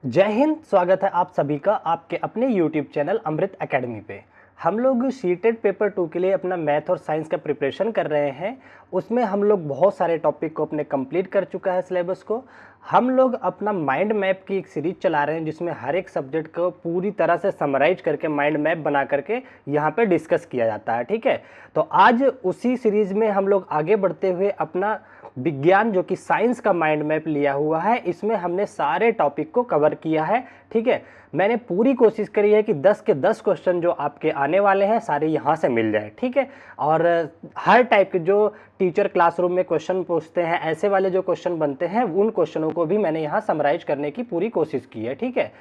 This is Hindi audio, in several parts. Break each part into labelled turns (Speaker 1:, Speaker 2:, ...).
Speaker 1: जय हिंद। स्वागत है आप सभी का आपके अपने YouTube चैनल अमृत एकेडमी पे। हम लोग सीटेट पेपर 2 के लिए अपना मैथ और साइंस का प्रिपरेशन कर रहे हैं। उसमें हम लोग बहुत सारे टॉपिक को अपने कंप्लीट कर चुका है सिलेबस को। हम लोग अपना माइंड मैप की एक सीरीज चला रहे हैं जिसमें हर एक सब्जेक्ट को पूरी तरह से समराइज करके माइंड मैप बना करके यहाँ पे डिस्कस किया जाता है। ठीक है, तो आज उसी सीरीज में हम लोग आगे बढ़ते हुए अपना विज्ञान जो कि साइंस का माइंड मैप लिया हुआ है, इसमें हमने सारे टॉपिक को कवर किया है। ठीक है, मैंने पूरी कोशिश करी है कि 10 के 10 क्वेश्चन जो आपके आने वाले हैं सारे यहाँ से मिल जाए। ठीक है, और हर टाइप के जो टीचर क्लासरूम में क्वेश्चन पूछते हैं, ऐसे वाले जो क्वेश्चन बनते हैं, उन क्वेश्चनों को भी मैंने यहाँ समराइज करने की पूरी कोशिश की है। ठीक है,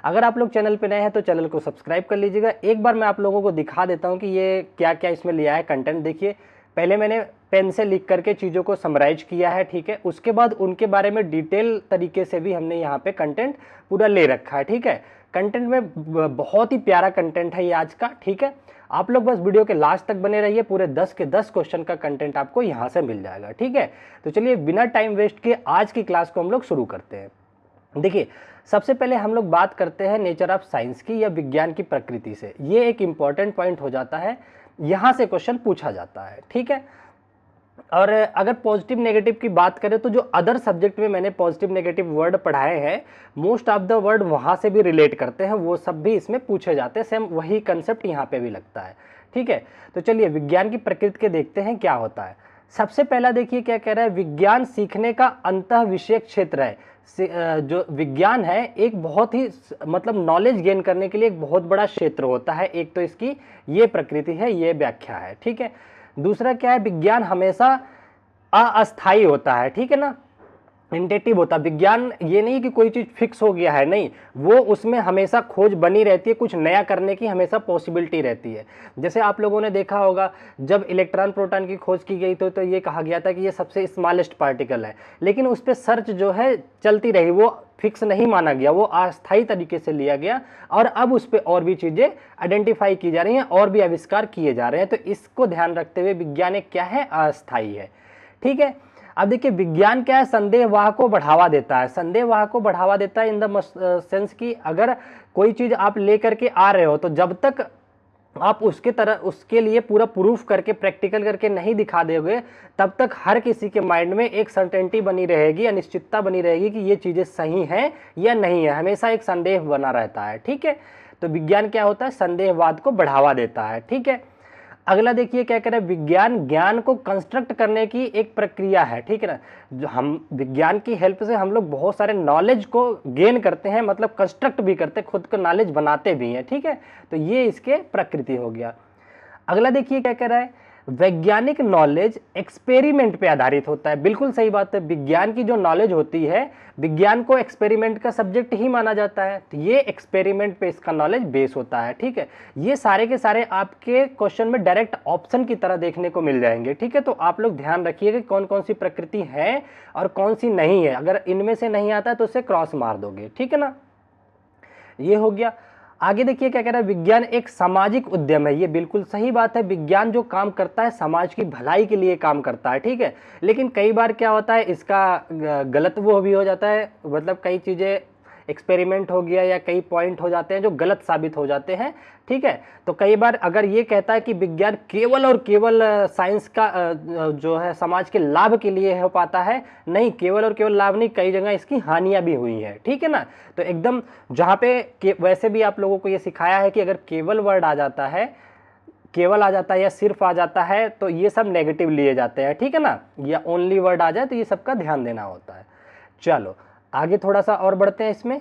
Speaker 1: अगर आप लोग चैनल पे नए हैं तो चैनल को सब्सक्राइब कर लीजिएगा। एक बार मैं आप लोगों को दिखा देता हूँ कि ये क्या क्या इसमें लिया है कंटेंट। देखिए, पहले मैंने पेन से लिख करके चीज़ों को समराइज किया है। ठीक है, उसके बाद उनके बारे में डिटेल तरीके से भी हमने यहाँ पे कंटेंट पूरा ले रखा है। ठीक है, कंटेंट में बहुत ही प्यारा कंटेंट है ये आज का। ठीक है, आप लोग बस वीडियो के लास्ट तक बने रहिए, पूरे 10 के 10 क्वेश्चन का कंटेंट आपको यहाँ से मिल जाएगा। ठीक है, तो चलिए बिना टाइम वेस्ट किए आज की क्लास को हम लोग शुरू करते हैं। देखिए, सबसे पहले हम लोग बात करते हैं नेचर ऑफ साइंस की या विज्ञान की प्रकृति से। ये एक इंपॉर्टेंट पॉइंट हो जाता है, यहाँ से क्वेश्चन पूछा जाता है। ठीक है, और अगर पॉजिटिव नेगेटिव की बात करें तो जो अदर सब्जेक्ट में मैंने पॉजिटिव नेगेटिव वर्ड पढ़ाए हैं, मोस्ट ऑफ द वर्ड वहाँ से भी रिलेट करते हैं, वो सब भी इसमें पूछे जाते हैं। सेम वही कंसेप्ट यहाँ पे भी लगता है। ठीक है, तो चलिए विज्ञान की प्रकृति के देखते हैं क्या होता है। सबसे पहला देखिए क्या कह रहा है, विज्ञान सीखने का अंतः विषय क्षेत्र है। जो विज्ञान है एक बहुत ही मतलब नॉलेज गेन करने के लिए एक बहुत बड़ा क्षेत्र होता है। एक तो इसकी ये प्रकृति है, ये व्याख्या है। ठीक है, दूसरा क्या है, विज्ञान हमेशा अस्थायी होता है। ठीक है ना, इंटेटिव होता है। विज्ञान ये नहीं कि कोई चीज फिक्स हो गया है, नहीं, वो उसमें हमेशा खोज बनी रहती है, कुछ नया करने की हमेशा पॉसिबिलिटी रहती है। जैसे आप लोगों ने देखा होगा जब इलेक्ट्रॉन प्रोटॉन की खोज की गई तो ये कहा गया था कि ये सबसे स्मॉलेस्ट पार्टिकल है, लेकिन उस पर सर्च जो है चलती रही, वो फिक्स नहीं माना गया, वो अस्थायी तरीके से लिया गया और अब उस पर और भी चीजें आइडेंटिफाई की जा रही हैं और भी आविष्कार किए जा रहे हैं। तो इसको ध्यान रखते हुए विज्ञान एक क्या है, अस्थायी है। ठीक है, अब देखिए विज्ञान क्या है, संदेहवाह को बढ़ावा देता है। संदेहवाह को बढ़ावा देता है इन द सेंस कि अगर कोई चीज आप लेकर के आ रहे हो तो जब तक आप उसके लिए पूरा प्रूफ करके प्रैक्टिकल करके नहीं दिखा दोगे, तब तक हर किसी के माइंड में एक सर्टेनिटी बनी रहेगी, अनिश्चितता बनी रहेगी कि ये चीजें सही हैं या नहीं है। हमेशा एक संदेह बना रहता है। ठीक है, तो विज्ञान क्या होता है, संदेहवाद को बढ़ावा देता है। ठीक है, अगला देखिए क्या कह रहा है, विज्ञान ज्ञान को कंस्ट्रक्ट करने की एक प्रक्रिया है। ठीक है ना, जो हम विज्ञान की हेल्प से हम लोग बहुत सारे नॉलेज को गेन करते हैं, मतलब कंस्ट्रक्ट भी करते हैं, खुद का नॉलेज बनाते भी हैं। ठीक है, तो ये इसके प्रकृति हो गया। अगला देखिए क्या कह रहा है, वैज्ञानिक नॉलेज एक्सपेरिमेंट पे आधारित होता है। बिल्कुल सही बात है, विज्ञान की जो नॉलेज होती है, विज्ञान को एक्सपेरिमेंट का सब्जेक्ट ही माना जाता है, तो ये एक्सपेरिमेंट पे इसका नॉलेज बेस होता है। ठीक है, ये सारे के सारे आपके क्वेश्चन में डायरेक्ट ऑप्शन की तरह देखने को मिल जाएंगे। ठीक है, तो आप लोग ध्यान रखिएगा कौन कौन सी प्रकृति है और कौन सी नहीं है। अगर इनमें से नहीं आता है तो उसे क्रॉस मार दोगे। ठीक है ना, ये हो गया। आगे देखिए क्या कह रहा है, विज्ञान एक सामाजिक उद्यम है। ये बिल्कुल सही बात है, विज्ञान जो काम करता है समाज की भलाई के लिए काम करता है। ठीक है, लेकिन कई बार क्या होता है, इसका गलत वो भी हो जाता है, मतलब कई चीज़ें एक्सपेरिमेंट हो गया या कई पॉइंट हो जाते हैं जो गलत साबित हो जाते हैं। ठीक है, तो कई बार अगर ये कहता है कि विज्ञान केवल और केवल साइंस का जो है समाज के लाभ के लिए हो पाता है, नहीं, केवल और केवल लाभ नहीं, कई जगह इसकी हानियां भी हुई हैं। ठीक है ना, तो एकदम जहाँ पे वैसे भी आप लोगों को ये सिखाया है कि अगर केवल वर्ड आ जाता है, केवल आ जाता है या सिर्फ आ जाता है, तो ये सब नेगेटिव लिए जाते हैं। ठीक है ना, या ओनली वर्ड आ जाए तो ये सबका ध्यान देना होता है। चलो आगे थोड़ा सा और बढ़ते हैं इसमें।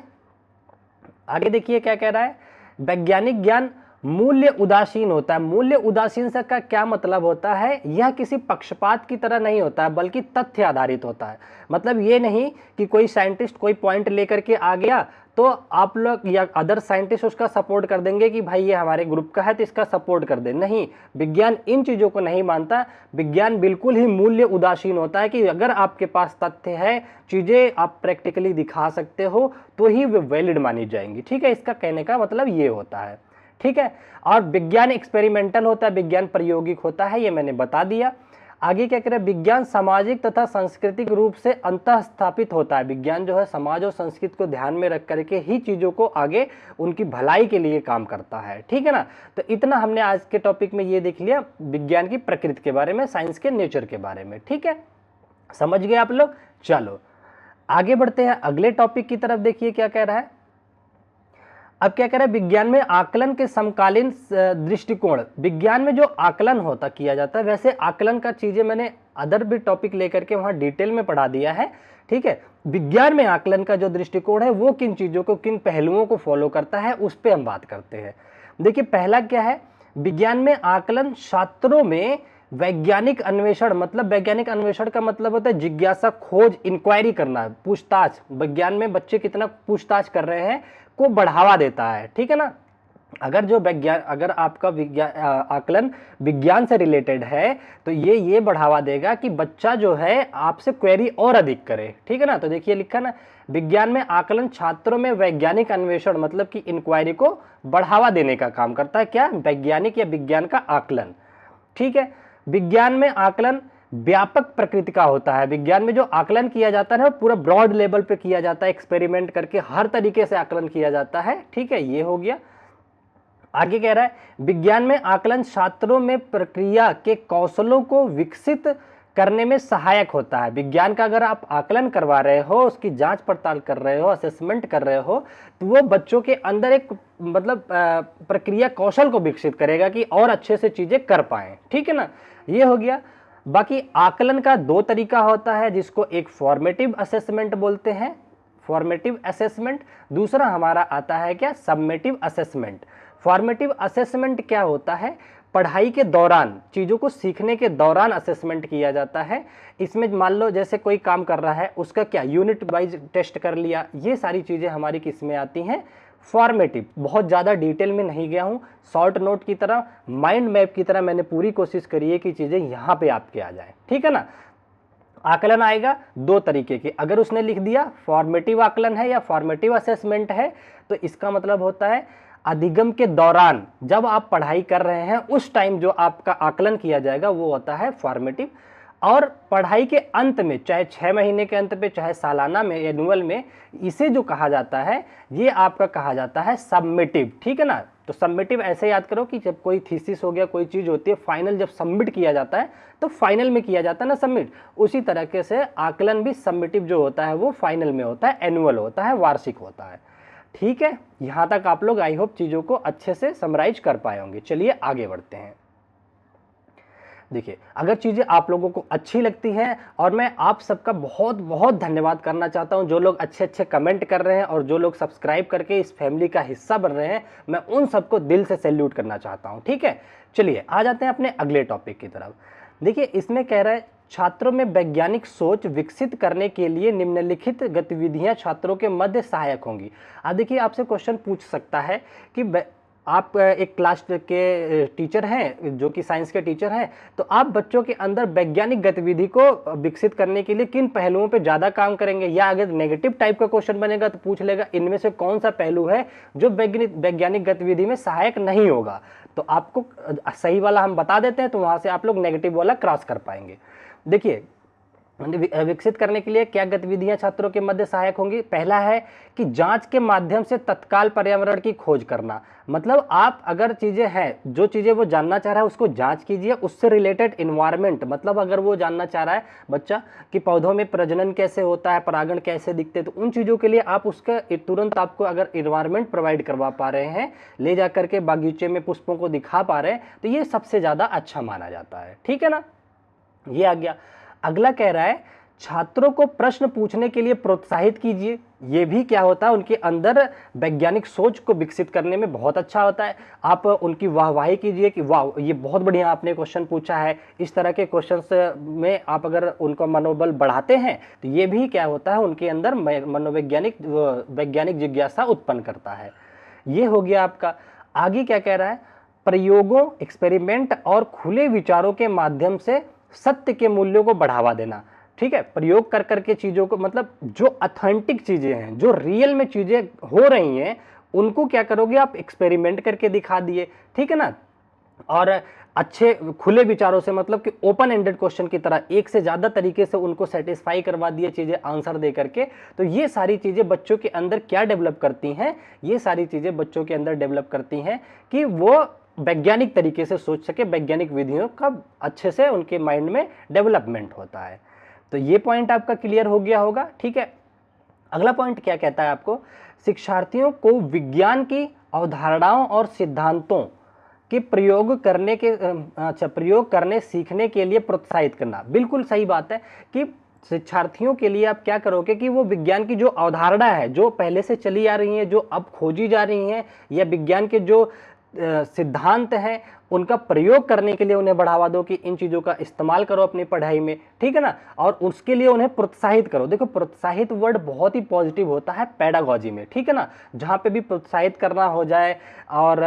Speaker 1: आगे देखिए क्या कह रहा है, वैज्ञानिक ज्ञान मूल्य उदासीन होता है। मूल्य उदासीन से का क्या मतलब होता है, यह किसी पक्षपात की तरह नहीं होता है बल्कि तथ्य आधारित होता है। मतलब ये नहीं कि कोई साइंटिस्ट कोई पॉइंट लेकर के आ गया तो आप लोग या अदर साइंटिस्ट उसका सपोर्ट कर देंगे कि भाई ये हमारे ग्रुप का है तो इसका सपोर्ट कर दे, नहीं, विज्ञान इन चीज़ों को नहीं मानता। विज्ञान बिल्कुल ही मूल्य उदासीन होता है कि अगर आपके पास तथ्य है, चीज़ें आप प्रैक्टिकली दिखा सकते हो तो ही वे वैलिड मानी जाएंगी। ठीक है, इसका कहने का मतलब ये होता है। ठीक है, और विज्ञान एक्सपेरिमेंटल होता है, विज्ञान प्रायोगिक होता है, ये मैंने बता दिया। आगे क्या कह रहे हैं, विज्ञान सामाजिक तथा सांस्कृतिक रूप से अंतः स्थापित होता है। विज्ञान जो है समाज और संस्कृति को ध्यान में रख करके ही चीजों को आगे उनकी भलाई के लिए काम करता है, ठीक है ना। तो इतना हमने आज के टॉपिक में ये देख लिया विज्ञान की प्रकृति के बारे में, साइंस के नेचर के बारे में, ठीक है, समझ गए आप लोग। चलो आगे बढ़ते हैं अगले टॉपिक की तरफ। देखिए क्या कह रहा है, अब क्या कह रहा है, विज्ञान में आकलन के समकालीन दृष्टिकोण। विज्ञान में जो आकलन होता किया जाता है, वैसे आकलन का चीजें मैंने अदर भी टॉपिक लेकर के वहां डिटेल में पढ़ा दिया है, ठीक है। विज्ञान में आकलन का जो दृष्टिकोण है वो किन चीजों को, किन पहलुओं को फॉलो करता है, उस पर हम बात करते हैं। देखिए पहला क्या है, विज्ञान में आकलन छात्रों में वैज्ञानिक अन्वेषण, मतलब वैज्ञानिक अन्वेषण का मतलब होता है जिज्ञासा, खोज, इंक्वायरी करना, पूछताछ। विज्ञान में बच्चे कितना पूछताछ कर रहे हैं को बढ़ावा देता है, ठीक है ना। अगर जो विज्ञान, अगर आपका विज्ञान आकलन विज्ञान से रिलेटेड है तो ये बढ़ावा देगा कि बच्चा जो है आपसे क्वेरी और अधिक करे, ठीक है ना। तो देखिए लिखा ना, विज्ञान में आकलन छात्रों में वैज्ञानिक अन्वेषण मतलब कि इंक्वायरी को बढ़ावा देने का काम करता है। क्या, वैज्ञानिक या विज्ञान का आकलन, ठीक है। विज्ञान में आकलन व्यापक प्रकृति का होता है। विज्ञान में जो आकलन किया जाता है पूरा ब्रॉड लेवल पे किया जाता है, एक्सपेरिमेंट करके हर तरीके से आकलन किया जाता है, ठीक है, ये हो गया। आगे कह रहा है, विज्ञान में आकलन छात्रों में प्रक्रिया के कौशलों को विकसित करने में सहायक होता है। विज्ञान का अगर आप आकलन करवा रहे हो, उसकी जांच पड़ताल कर रहे हो, असेसमेंट कर रहे हो, तो वो बच्चों के अंदर एक मतलब प्रक्रिया कौशल को विकसित करेगा कि और अच्छे से चीजें कर पाए, ठीक है ना, ये हो गया। बाकी आकलन का दो तरीका होता है, जिसको एक फॉर्मेटिव असेसमेंट बोलते हैं, फॉर्मेटिव असेसमेंट। दूसरा हमारा आता है क्या, सबमेटिव असेसमेंट। फॉर्मेटिव असेसमेंट क्या होता है, पढ़ाई के दौरान, चीज़ों को सीखने के दौरान असेसमेंट किया जाता है। इसमें मान लो जैसे कोई काम कर रहा है, उसका क्या यूनिट वाइज टेस्ट कर लिया, ये सारी चीज़ें हमारी किस में आती हैं, फॉर्मेटिव। बहुत ज़्यादा डिटेल में नहीं गया हूँ, शॉर्ट नोट की तरह, माइंड मैप की तरह मैंने पूरी कोशिश करी है कि चीज़ें यहाँ पे आपके आ जाए, ठीक है ना। आकलन आएगा दो तरीके के, अगर उसने लिख दिया फॉर्मेटिव आकलन है या फॉर्मेटिव असेसमेंट है, तो इसका मतलब होता है अधिगम के दौरान जब आप पढ़ाई कर रहे हैं उस टाइम जो आपका आकलन किया जाएगा वो होता है फॉर्मेटिव। और पढ़ाई के अंत में, चाहे 6 महीने के अंत पे, चाहे सालाना में, एनुअल में, इसे जो कहा जाता है ये आपका कहा जाता है सबमिटिव, ठीक है ना। तो सबमिटिव ऐसे याद करो कि जब कोई थीसिस हो गया, कोई चीज़ होती है, फाइनल जब सबमिट किया जाता है तो फाइनल में किया जाता है ना सबमिट, उसी तरीके से आकलन भी सबमिटिव जो होता है वो फाइनल में होता है, एनुअल होता है, वार्षिक होता है, ठीक है। यहाँ तक आप लोग आई होप चीज़ों को अच्छे से समराइज कर पाए होंगे। चलिए आगे बढ़ते हैं। देखिए अगर चीज़ें आप लोगों को अच्छी लगती हैं, और मैं आप सबका बहुत बहुत धन्यवाद करना चाहता हूं, जो लोग अच्छे अच्छे कमेंट कर रहे हैं और जो लोग सब्सक्राइब करके इस फैमिली का हिस्सा बन रहे हैं, मैं उन सबको दिल से सैल्यूट करना चाहता हूं, ठीक है। चलिए आ जाते हैं अपने अगले टॉपिक की तरफ। देखिए इसमें कह रहा है, छात्रों में वैज्ञानिक सोच विकसित करने के लिए निम्नलिखित गतिविधियां छात्रों के मध्य सहायक होंगी। अब देखिए आपसे क्वेश्चन पूछ सकता है कि आप एक क्लास के टीचर हैं, जो कि साइंस के टीचर हैं, तो आप बच्चों के अंदर वैज्ञानिक गतिविधि को विकसित करने के लिए किन पहलुओं पे ज़्यादा काम करेंगे। या अगर नेगेटिव टाइप का क्वेश्चन बनेगा तो पूछ लेगा इनमें से कौन सा पहलू है जो वैज्ञानिक गतिविधि में सहायक नहीं होगा। तो आपको सही वाला हम बता देते हैं, तो वहाँ से आप लोग नेगेटिव वाला क्रॉस कर पाएंगे। देखिए विकसित करने के लिए क्या गतिविधियां छात्रों के मध्य सहायक होंगी। पहला है कि जांच के माध्यम से तत्काल पर्यावरण की खोज करना। मतलब आप अगर चीज़ें हैं, जो चीज़ें वो जानना चाह रहा है उसको जांच कीजिए, उससे रिलेटेड इन्वायरमेंट, मतलब अगर वो जानना चाह रहा है बच्चा कि पौधों में प्रजनन कैसे होता है, परागण कैसे दिखते हैं, तो उन चीज़ों के लिए आप उसका तुरंत आपको अगर इन्वायरमेंट प्रोवाइड करवा पा रहे हैं, ले जा करके बागीचे में पुष्पों को दिखा पा रहे हैं, तो ये सबसे ज़्यादा अच्छा माना जाता है, ठीक है ना। ये आ गया। अगला कह रहा है छात्रों को प्रश्न पूछने के लिए प्रोत्साहित कीजिए। ये भी क्या होता है, उनके अंदर वैज्ञानिक सोच को विकसित करने में बहुत अच्छा होता है। आप उनकी वाहवाही कीजिए कि वाह ये बहुत बढ़िया आपने क्वेश्चन पूछा है। इस तरह के क्वेश्चंस में आप अगर उनका मनोबल बढ़ाते हैं तो ये भी क्या होता है, उनके अंदर वैज्ञानिक जिज्ञासा उत्पन्न करता है। ये हो गया आपका। आगे क्या कह रहा है, प्रयोगों, एक्सपेरिमेंट और खुले विचारों के माध्यम से सत्य के मूल्यों को बढ़ावा देना। ठीक है, प्रयोग कर करके चीज़ों को, मतलब जो ऑथेंटिक चीज़ें हैं, जो रियल में चीज़ें हो रही हैं, उनको क्या करोगे आप, एक्सपेरिमेंट करके दिखा दिए, ठीक है ना। और अच्छे खुले विचारों से, मतलब कि ओपन एंडेड क्वेश्चन की तरह एक से ज़्यादा तरीके से उनको सेटिस्फाई करवा दिए चीज़ें आंसर दे करके, तो ये सारी चीज़ें बच्चों के अंदर क्या डेवलप करती हैं, ये सारी चीज़ें बच्चों के अंदर डेवलप करती हैं कि वो वैज्ञानिक तरीके से सोच सके, वैज्ञानिक विधियों का अच्छे से उनके माइंड में डेवलपमेंट होता है। तो ये पॉइंट आपका क्लियर हो गया होगा, ठीक है। अगला पॉइंट क्या कहता है आपको, शिक्षार्थियों को विज्ञान की अवधारणाओं और सिद्धांतों के प्रयोग करने सीखने के लिए प्रोत्साहित करना। बिल्कुल सही बात है कि शिक्षार्थियों के लिए आप क्या करोगे कि वो विज्ञान की जो अवधारणा है, जो पहले से चली आ रही है, जो अब खोजी जा रही हैं, या विज्ञान के जो सिद्धांत हैं, उनका प्रयोग करने के लिए उन्हें बढ़ावा दो कि इन चीज़ों का इस्तेमाल करो अपनी पढ़ाई में, ठीक है ना। और उसके लिए उन्हें प्रोत्साहित करो। देखो, प्रोत्साहित वर्ड बहुत ही पॉजिटिव होता है पेडागॉजी में, ठीक है ना। जहाँ पे भी प्रोत्साहित करना हो जाए और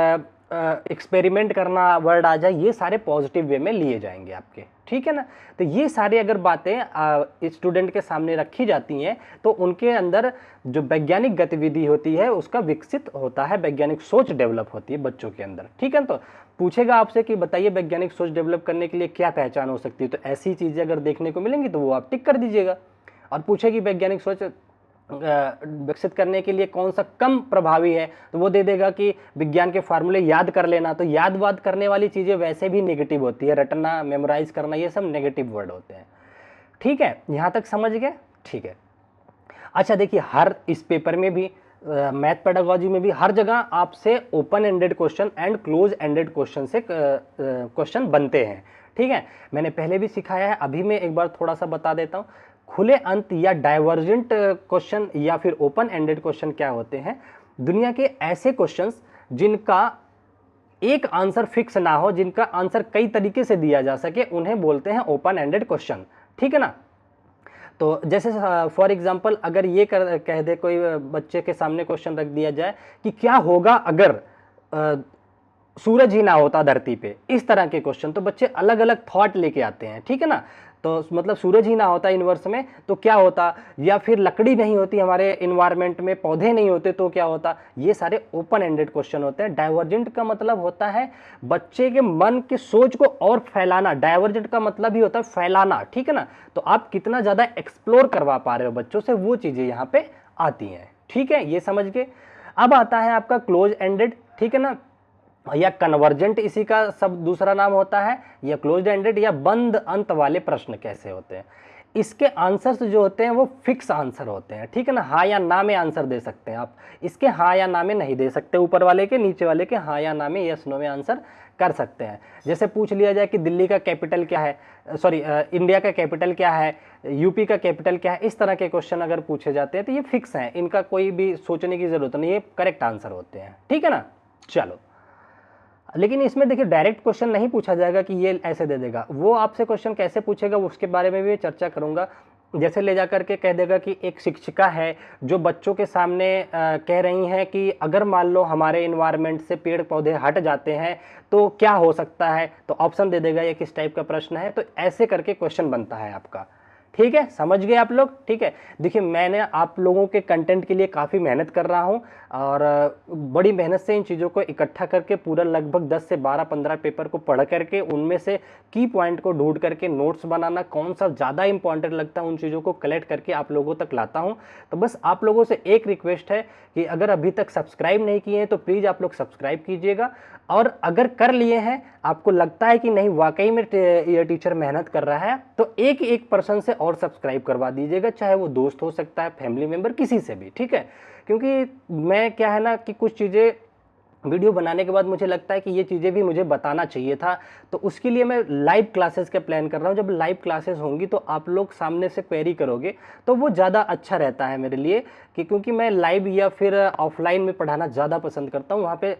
Speaker 1: एक्सपेरिमेंट करना वर्ड आ जाए, ये सारे पॉजिटिव वे में लिए जाएंगे आपके, ठीक है ना। तो ये सारी अगर बातें स्टूडेंट के सामने रखी जाती हैं तो उनके अंदर जो वैज्ञानिक गतिविधि होती है उसका विकसित होता है, वैज्ञानिक सोच डेवलप होती है बच्चों के अंदर, ठीक है। तो पूछेगा आपसे कि बताइए वैज्ञानिक सोच डेवलप करने के लिए क्या पहचान हो सकती है, तो ऐसी चीज़ें अगर देखने को मिलेंगी तो वो आप टिक कर दीजिएगा। और पूछेगी वैज्ञानिक सोच विकसित करने के लिए कौन सा कम प्रभावी है, तो वो दे देगा कि विज्ञान के फार्मूले याद कर लेना। तो याद करने वाली चीज़ें वैसे भी नेगेटिव होती है, रटना, मेमोराइज करना, ये सब नेगेटिव वर्ड होते हैं, ठीक है। यहाँ तक समझ गए, ठीक है। अच्छा देखिए, हर इस पेपर में भी मैथ पेडागोजी में भी हर जगह आपसे open ended question and close ended question से क्वेश्चन बनते हैं, ठीक है। मैंने पहले भी सिखाया है, अभी मैं एक बार थोड़ा सा बता देता हूँ। खुले अंत या डाइवर्जेंट क्वेश्चन या फिर ओपन एंडेड क्वेश्चन क्या होते हैं, दुनिया के ऐसे क्वेश्चंस जिनका एक आंसर फिक्स ना हो, जिनका आंसर कई तरीके से दिया जा सके, उन्हें बोलते हैं ओपन एंडेड क्वेश्चन, ठीक है ना। तो जैसे फॉर एग्जांपल अगर ये कह दे कोई बच्चे के सामने क्वेश्चन रख दिया जाए कि क्या होगा अगर सूरज ही ना होता धरती पे, इस तरह के क्वेश्चन, तो बच्चे अलग अलग थॉट लेके आते हैं, ठीक है ना। तो मतलब सूरज ही ना होता यूनिवर्स में तो क्या होता, या फिर लकड़ी नहीं होती हमारे इन्वायरमेंट में, पौधे नहीं होते तो क्या होता। ये सारे ओपन एंडेड क्वेश्चन होते हैं। डाइवर्जेंट का मतलब होता है बच्चे के मन के सोच को और फैलाना। डाइवर्जेंट का मतलब ही होता है फैलाना, ठीक है ना। तो आप कितना ज्यादा एक्सप्लोर करवा पा रहे हो बच्चों से, वो चीजें यहाँ पे आती हैं, ठीक है, ये समझ के। अब आता है आपका क्लोज एंडेड, ठीक है ना, या कन्वर्जेंट इसी का सब दूसरा नाम होता है, या क्लोज्ड एंडेड या बंद अंत वाले प्रश्न कैसे होते हैं। इसके आंसर्स जो होते हैं वो फिक्स आंसर होते हैं, ठीक है ना। हाँ या ना में आंसर दे सकते हैं आप, इसके हाँ या ना में नहीं दे सकते। ऊपर वाले के, नीचे वाले के हाँ या ना में, यस नो में आंसर कर सकते हैं। जैसे पूछ लिया जाए कि दिल्ली का कैपिटल क्या है, सॉरी इंडिया का कैपिटल क्या है, यूपी का कैपिटल क्या है, इस तरह के क्वेश्चन अगर पूछे जाते हैं तो ये फिक्स हैं, इनका कोई भी सोचने की जरूरत नहीं, ये करेक्ट आंसर होते हैं, ठीक है ना। चलो, लेकिन इसमें देखिए डायरेक्ट क्वेश्चन नहीं पूछा जाएगा कि ये ऐसे दे देगा। वो आपसे क्वेश्चन कैसे पूछेगा उसके बारे में भी चर्चा करूंगा। जैसे ले जाकर के कह देगा कि एक शिक्षिका है जो बच्चों के सामने कह रही हैं कि अगर मान लो हमारे इन्वायरमेंट से पेड़ पौधे हट जाते हैं तो क्या हो सकता है, तो ऑप्शन दे देगा ये किस टाइप का प्रश्न है। तो ऐसे करके क्वेश्चन बनता है आपका, ठीक है, समझ गए आप लोग, ठीक है। देखिए मैंने आप लोगों के कंटेंट के लिए काफ़ी मेहनत कर रहा हूं और बड़ी मेहनत से इन चीज़ों को इकट्ठा करके पूरा लगभग 10 से 12-15 पेपर को पढ़ करके उनमें से की पॉइंट को ढूंढ करके नोट्स बनाना, कौन सा ज़्यादा इंपॉर्टेंट लगता है उन चीज़ों को कलेक्ट करके आप लोगों तक लाता हूँ। तो बस आप लोगों से एक रिक्वेस्ट है कि अगर अभी तक सब्सक्राइब नहीं किए हैं तो प्लीज़ आप लोग सब्सक्राइब कीजिएगा, और अगर कर लिए हैं, आपको लगता है कि नहीं वाकई में ये टीचर मेहनत कर रहा है, तो एक पर्सन से और सब्सक्राइब करवा दीजिएगा, चाहे वो दोस्त हो सकता है, फैमिली मेंबर, किसी से भी, ठीक है। क्योंकि मैं क्या है ना कि कुछ चीज़ें वीडियो बनाने के बाद मुझे लगता है कि ये चीज़ें भी मुझे बताना चाहिए था, तो उसके लिए मैं लाइव क्लासेस का प्लान कर रहा हूँ। जब लाइव क्लासेस होंगी तो आप लोग सामने से क्वेरी करोगे तो वो ज़्यादा अच्छा रहता है मेरे लिए, कि क्योंकि मैं लाइव या फिर ऑफलाइन में पढ़ाना ज़्यादा पसंद करता हूँ। वहाँ पे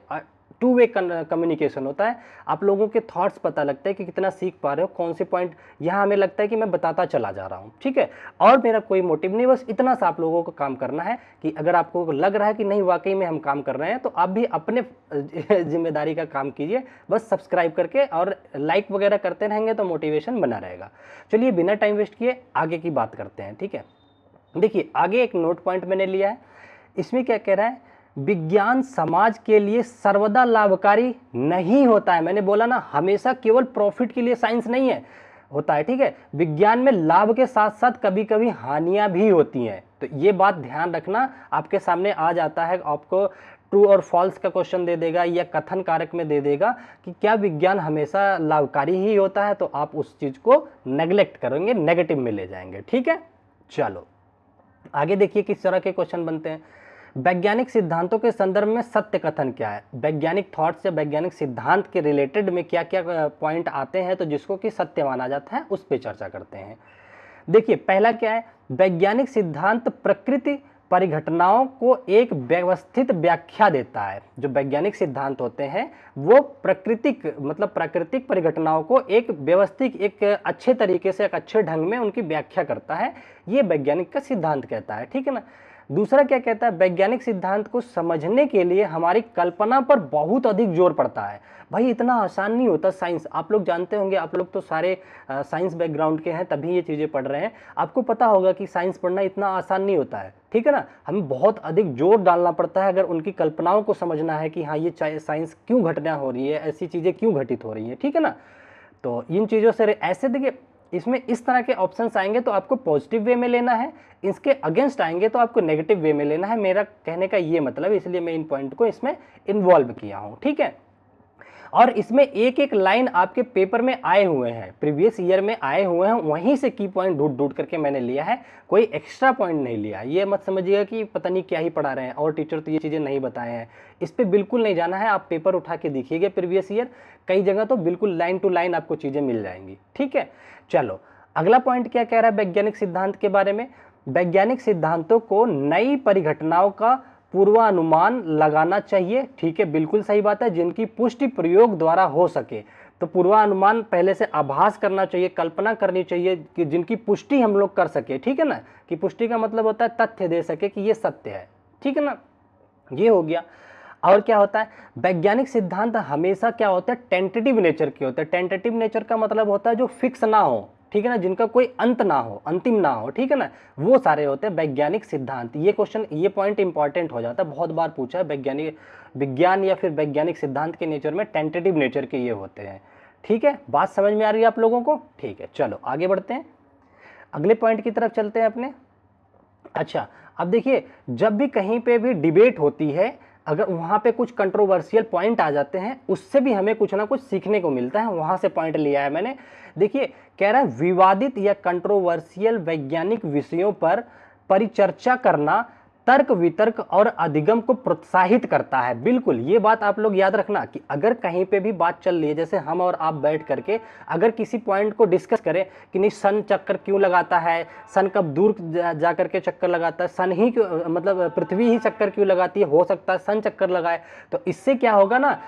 Speaker 1: टू वे कम्युनिकेशन होता है, आप लोगों के थॉट्स पता लगता है कि कितना सीख पा रहे हो, कौन से पॉइंट यहाँ हमें लगता है कि मैं बताता चला जा रहा हूँ, ठीक है। और मेरा कोई मोटिव नहीं, बस इतना सा आप लोगों को काम करना है कि अगर आपको लग रहा है कि नहीं वाकई में हम काम कर रहे हैं, तो आप भी अपने जिम्मेदारी का काम कीजिए, बस सब्सक्राइब करके और लाइक वगैरह करते रहेंगे तो मोटिवेशन बना रहेगा। चलिए बिना टाइम वेस्ट किए आगे की बात करते हैं, ठीक है। देखिए आगे एक नोट पॉइंट मैंने लिया है, इसमें क्या कह रहा है, विज्ञान समाज के लिए सर्वदा लाभकारी नहीं होता है। मैंने बोला ना, हमेशा केवल प्रॉफिट के लिए साइंस नहीं है होता है, ठीक है। विज्ञान में लाभ के साथ साथ कभी कभी हानियां भी होती हैं, तो ये बात ध्यान रखना। आपके सामने आ जाता है, आपको ट्रू और फॉल्स का क्वेश्चन दे देगा या कथन कारक में दे देगा कि क्या विज्ञान हमेशा लाभकारी ही होता है, तो आप उस चीज को नेग्लेक्ट करेंगे, नेगेटिव में ले जाएंगे, ठीक है। चलो आगे देखिए किस तरह के क्वेश्चन बनते हैं। वैज्ञानिक सिद्धांतों के संदर्भ में सत्य कथन क्या है। वैज्ञानिक थॉट्स या वैज्ञानिक सिद्धांत के रिलेटेड में क्या क्या पॉइंट आते हैं तो जिसको कि सत्य माना जाता है, उस पर चर्चा करते हैं। देखिए पहला क्या है, वैज्ञानिक सिद्धांत प्रकृति परिघटनाओं को एक व्यवस्थित व्याख्या देता है। जो वैज्ञानिक सिद्धांत होते हैं वो प्राकृतिक परिघटनाओं को एक व्यवस्थित, एक अच्छे तरीके से, एक अच्छे ढंग में उनकी व्याख्या करता है, ये वैज्ञानिक का सिद्धांत कहता है, ठीक है ना। दूसरा क्या कहता है, वैज्ञानिक सिद्धांत को समझने के लिए हमारी कल्पना पर बहुत अधिक जोर पड़ता है। भाई इतना आसान नहीं होता साइंस, आप लोग जानते होंगे, आप लोग तो सारे साइंस बैकग्राउंड के हैं तभी ये चीज़ें पढ़ रहे हैं, आपको पता होगा कि साइंस पढ़ना इतना आसान नहीं होता है, ठीक है ना। हमें बहुत अधिक जोर डालना पड़ता है अगर उनकी कल्पनाओं को समझना है कि हाँ ये साइंस क्यों घटना हो रही है, ऐसी चीज़ें क्यों घटित हो रही हैं, ठीक है ना। तो इन चीज़ों से ऐसे देखिए, इसमें इस तरह के ऑप्शंस आएंगे तो आपको पॉजिटिव वे में लेना है, इसके अगेंस्ट आएंगे तो आपको नेगेटिव वे में लेना है। मेरा कहने का ये मतलब, इसलिए मैं इन पॉइंट को इसमें इन्वॉल्व किया हूँ, ठीक है। और इसमें एक एक लाइन आपके पेपर में आए हुए हैं, प्रीवियस ईयर में आए हुए हैं, वहीं से की पॉइंट ढूंढ ढूंढ करके मैंने लिया है, कोई एक्स्ट्रा पॉइंट नहीं लिया। ये मत समझिएगा कि पता नहीं क्या ही पढ़ा रहे हैं और टीचर तो ये चीज़ें नहीं बताए हैं, इस पर बिल्कुल नहीं जाना है। आप पेपर उठा के देखिएगा प्रीवियस ईयर, कई जगह तो बिल्कुल लाइन टू लाइन आपको चीज़ें मिल जाएंगी, ठीक है। चलो अगला पॉइंट क्या कह रहा है वैज्ञानिक सिद्धांत के बारे में। वैज्ञानिक सिद्धांतों को नई परिघटनाओं का पूर्वानुमान लगाना चाहिए, ठीक है, बिल्कुल सही बात है, जिनकी पुष्टि प्रयोग द्वारा हो सके। तो पूर्वानुमान पहले से आभास करना चाहिए, कल्पना करनी चाहिए कि जिनकी पुष्टि हम लोग कर सके, ठीक है ना, कि पुष्टि का मतलब होता है तथ्य दे सके कि ये सत्य है, ठीक है ना, ये हो गया। और क्या होता है, वैज्ञानिक सिद्धांत हमेशा क्या होता है, टेंटेटिव नेचर के होते हैं। टेंटेटिव नेचर का मतलब होता है जो फिक्स ना हो, ठीक है ना, जिनका कोई अंत ना हो, अंतिम ना हो, ठीक है ना, वो सारे होते हैं वैज्ञानिक सिद्धांत। ये क्वेश्चन, ये पॉइंट इंपॉर्टेंट हो जाता है, बहुत बार पूछा है। विज्ञान या फिर वैज्ञानिक सिद्धांत के नेचर में टेंटेटिव नेचर के ये होते हैं, ठीक है। बात समझ में आ रही है आप लोगों को, ठीक है। चलो आगे बढ़ते हैं, अगले पॉइंट की तरफ चलते हैं अपने। अच्छा अब देखिए, जब भी कहीं पे भी डिबेट होती है, अगर वहाँ पे कुछ कंट्रोवर्शियल पॉइंट आ जाते हैं, उससे भी हमें कुछ ना कुछ सीखने को मिलता है, वहाँ से पॉइंट लिया है मैंने। देखिए कह रहा है विवादित या कंट्रोवर्शियल वैज्ञानिक विषयों पर परिचर्चा करना तर्क वितर्क और अधिगम को प्रोत्साहित करता है। बिल्कुल ये बात आप लोग याद रखना कि अगर कहीं पे भी बात चल रही है, जैसे हम और आप बैठ करके अगर किसी पॉइंट को डिस्कस करें कि नहीं सन चक्कर क्यों लगाता है, सन कब दूर जा करके चक्कर लगाता है, सन ही क्यों, मतलब पृथ्वी ही चक्कर क्यों लगाती है, हो सकता है सन चक्कर लगाए, तो इससे क्या होगा ना,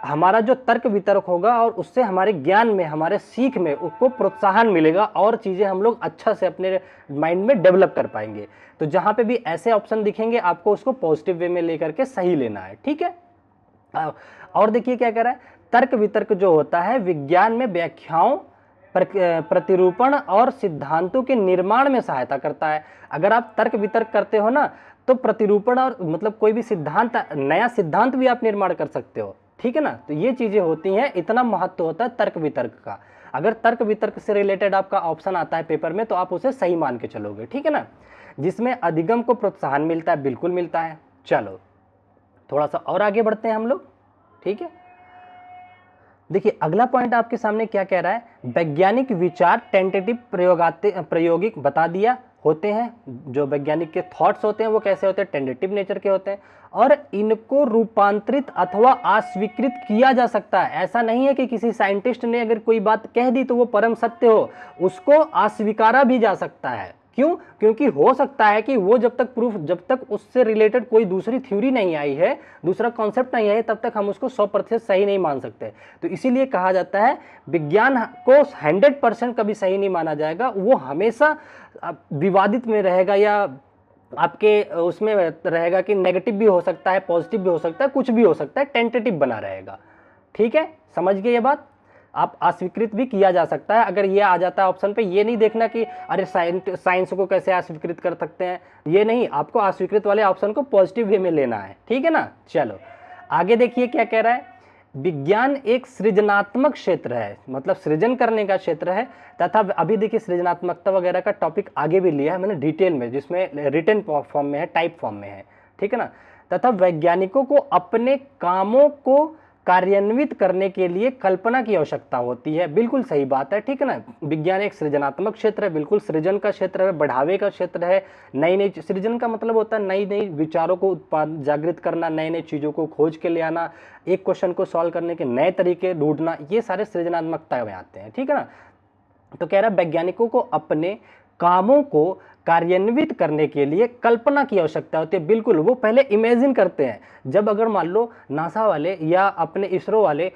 Speaker 1: हमारा जो तर्क वितर्क होगा और उससे हमारे ज्ञान में, हमारे सीख में उसको प्रोत्साहन मिलेगा और चीज़ें हम लोग अच्छा से अपने माइंड में डेवलप कर पाएंगे। तो जहाँ पे भी ऐसे ऑप्शन दिखेंगे आपको उसको पॉजिटिव वे में लेकर के सही लेना है, ठीक है। और देखिए क्या कह रहा है, तर्क वितर्क जो होता है विज्ञान में व्याख्याओं, प्रतिरूपण और सिद्धांतों के निर्माण में सहायता करता है। अगर आप तर्क वितर्क करते हो ना, तो प्रतिरूपण और मतलब कोई भी सिद्धांत, नया सिद्धांत भी आप निर्माण कर सकते हो, ठीक है ना। तो ये चीजें होती हैं, इतना महत्व होता है तर्क वितर्क का। अगर तर्क वितर्क से रिलेटेड आपका ऑप्शन आता है पेपर में तो आप उसे सही मान के चलोगे, ठीक है ना। जिसमें अधिगम को प्रोत्साहन मिलता है, बिल्कुल मिलता है। चलो थोड़ा सा और आगे बढ़ते हैं हम लोग, ठीक है। देखिए अगला पॉइंट आपके सामने क्या कह रहा है, वैज्ञानिक विचार टेंटेटिव प्रायोगिक बता दिया होते हैं। जो वैज्ञानिक के थॉट्स होते हैं वो कैसे होते हैं, टेंटेटिव नेचर के होते हैं, और इनको रूपांतरित अथवा अस्वीकृत किया जा सकता है। ऐसा नहीं है कि किसी साइंटिस्ट ने अगर कोई बात कह दी तो वो परम सत्य हो, उसको अस्वीकारा भी जा सकता है। क्यों? क्योंकि हो सकता है कि वो जब तक उससे रिलेटेड कोई दूसरी थ्योरी नहीं आई है, दूसरा कॉन्सेप्ट नहीं है, तब तक हम उसको 100% सही नहीं मान सकते। तो इसीलिए कहा जाता है विज्ञान को 100% कभी सही नहीं माना जाएगा, वो हमेशा विवादित में रहेगा या आपके उसमें रहेगा कि नेगेटिव भी हो सकता है, पॉजिटिव भी हो सकता है, कुछ भी हो सकता है, टेंटेटिव बना रहेगा, ठीक है। समझ गए ये बात। आप अस्वीकृत भी किया जा सकता है अगर ये आ जाता है ऑप्शन पे। ये नहीं देखना कि अरे साइंस को कैसे अस्वीकृत कर सकते हैं, ये नहीं, आपको अस्वीकृत वाले ऑप्शन को पॉजिटिव वे में लेना है, ठीक है ना। चलो आगे देखिए क्या कह रहा है, विज्ञान एक सृजनात्मक क्षेत्र है, मतलब सृजन करने का क्षेत्र है, तथा अभी देखिए सृजनात्मकता वगैरह का टॉपिक आगे भी लिया है मैंने डिटेल में, जिसमें रिटन फॉर्म में है, टाइप फॉर्म में है, ठीक है ना। तथा वैज्ञानिकों को अपने कामों को कार्यान्वित करने के लिए कल्पना की आवश्यकता होती है। बिल्कुल सही बात है, ठीक है ना। विज्ञान एक सृजनात्मक क्षेत्र है, बिल्कुल सृजन का क्षेत्र है, बढ़ावे का क्षेत्र है। नई नई सृजन का मतलब होता है नई नई विचारों को जागृत करना, नई नई चीज़ों को खोज के ले आना, एक क्वेश्चन को सॉल्व करने के नए तरीके ढूंढना, ये सारे सृजनात्मकता में आते हैं, ठीक है ना। तो कह रहा है वैज्ञानिकों को अपने कामों को कार्यान्वित करने के लिए कल्पना की आवश्यकता होती है। बिल्कुल, वो पहले इमेजिन करते हैं। जब अगर मान लो नासा वाले या अपने इसरो वाले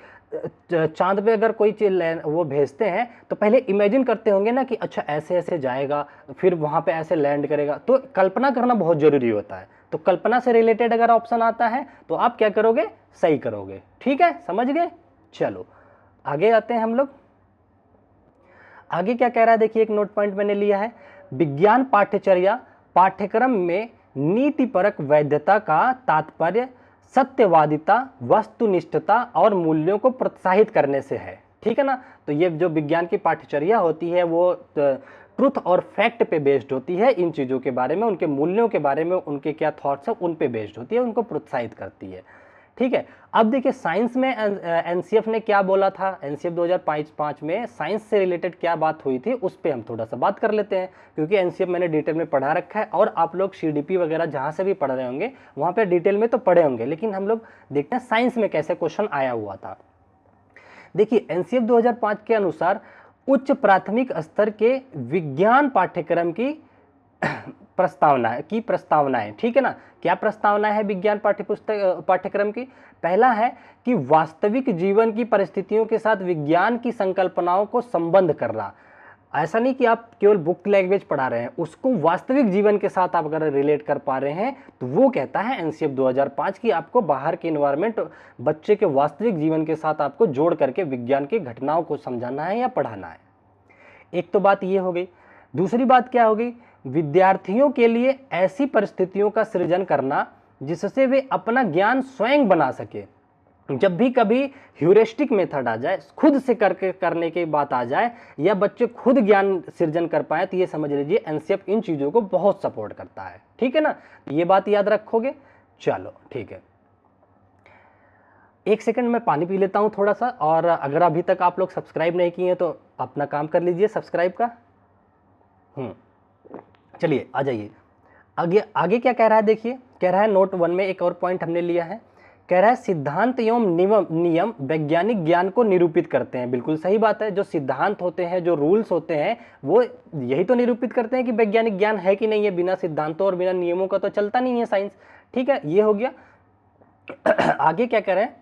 Speaker 1: चांद पे अगर कोई चीज वो भेजते हैं तो पहले इमेजिन करते होंगे ना कि अच्छा ऐसे ऐसे जाएगा, फिर वहाँ पे ऐसे लैंड करेगा। तो कल्पना करना बहुत जरूरी होता है। तो कल्पना से रिलेटेड अगर ऑप्शन आता है तो आप क्या करोगे, सही करोगे, ठीक है, समझ गए। चलो आगे आते हैं हम लोग। आगे क्या कह रहा है देखिए, एक नोट पॉइंट मैंने लिया है, विज्ञान पाठ्यचर्या पाठ्यक्रम में नीतिपरक वैधता का तात्पर्य सत्यवादिता, वस्तुनिष्ठता और मूल्यों को प्रोत्साहित करने से है, ठीक है ना। तो ये जो विज्ञान की पाठ्यचर्या होती है वो ट्रुथ और फैक्ट पे बेस्ड होती है, इन चीज़ों के बारे में, उनके मूल्यों के बारे में, उनके क्या थॉट्स हैं उन पे बेस्ड होती है, उनको प्रोत्साहित करती है, ठीक है। अब देखिए साइंस में एनसीएफ ने क्या बोला था, एनसीएफ 2005 में साइंस से रिलेटेड क्या बात हुई थी उस पर हम थोड़ा सा बात कर लेते हैं, क्योंकि एनसीएफ मैंने डिटेल में पढ़ा रखा है और आप लोग सीडीपी वगैरह जहाँ से भी पढ़ रहे होंगे वहाँ पे डिटेल में तो पढ़े होंगे, लेकिन हम लोग देखते हैं साइंस में कैसे क्वेश्चन आया हुआ था। देखिए एनसीएफ 2005 के अनुसार उच्च प्राथमिक स्तर के विज्ञान पाठ्यक्रम की प्रस्तावनाएं, ठीक है ना। क्या प्रस्तावना है विज्ञान पाठ्यक्रम की? पहला है कि वास्तविक जीवन की परिस्थितियों के साथ विज्ञान की संकल्पनाओं को संबंध करना। ऐसा नहीं कि आप केवल बुक लैंग्वेज पढ़ा रहे हैं, उसको वास्तविक जीवन के साथ आप अगर रिलेट कर पा रहे हैं तो वो कहता है एनसीएफ 2005 की आपको बाहर के इन्वायरमेंट बच्चे के वास्तविक जीवन के साथ आपको जोड़ करके विज्ञान की घटनाओं को समझाना है या पढ़ाना है। एक तो बात ये हो गई। दूसरी बात क्या होगी, विद्यार्थियों के लिए ऐसी परिस्थितियों का सृजन करना जिससे वे अपना ज्ञान स्वयं बना सके। जब भी कभी ह्यूरिस्टिक मेथड आ जाए, खुद से करने की बात आ जाए या बच्चे खुद ज्ञान सृजन कर पाए, तो ये समझ लीजिए एनसीएफ इन चीजों को बहुत सपोर्ट करता है, ठीक है ना। ये बात याद रखोगे। चलो ठीक है, एक सेकंड मैं पानी पी लेता हूं थोड़ा सा, और अगर अभी तक आप लोग सब्सक्राइब नहीं किए हैं तो अपना काम कर लीजिए सब्सक्राइब का। चलिए आ जाइए आगे। आगे क्या कह रहा है देखिए, कह रहा है नोट 1 में एक और पॉइंट हमने लिया है, कह रहा है सिद्धांत एवं नियम वैज्ञानिक ज्ञान को निरूपित करते हैं। बिल्कुल सही बात है, जो सिद्धांत होते हैं, जो रूल्स होते हैं, वो यही तो निरूपित करते हैं कि वैज्ञानिक ज्ञान है कि नहीं है। बिना सिद्धांतों और बिना नियमों का तो चलता नहीं है साइंस, ठीक है, ये हो गया। आगे क्या कह रहे हैं,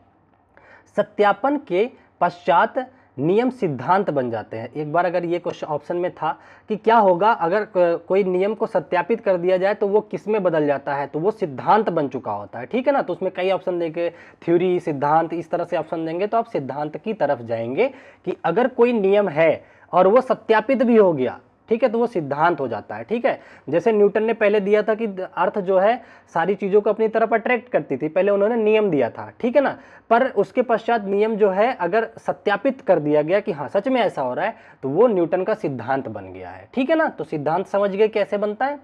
Speaker 1: सत्यापन के पश्चात नियम सिद्धांत बन जाते हैं। एक बार अगर ये क्वेश्चन ऑप्शन में था कि क्या होगा अगर कोई नियम को सत्यापित कर दिया जाए तो वो किस में बदल जाता है, तो वो सिद्धांत बन चुका होता है, ठीक है ना। तो उसमें कई ऑप्शन देंगे, थ्योरी, सिद्धांत, इस तरह से ऑप्शन देंगे तो आप सिद्धांत की तरफ जाएंगे कि अगर कोई नियम है और वो सत्यापित भी हो गया, ठीक है, तो वो सिद्धांत हो जाता है, ठीक है। जैसे न्यूटन ने पहले दिया था कि अर्थ जो है सारी चीजों को अपनी तरफ अट्रैक्ट करती थी, पहले उन्होंने नियम दिया था, ठीक है ना। पर उसके पश्चात नियम जो है अगर सत्यापित कर दिया गया कि हाँ सच में ऐसा हो रहा है, तो वो न्यूटन का सिद्धांत बन गया है, ठीक है ना। तो सिद्धांत समझ गए कैसे बनता है,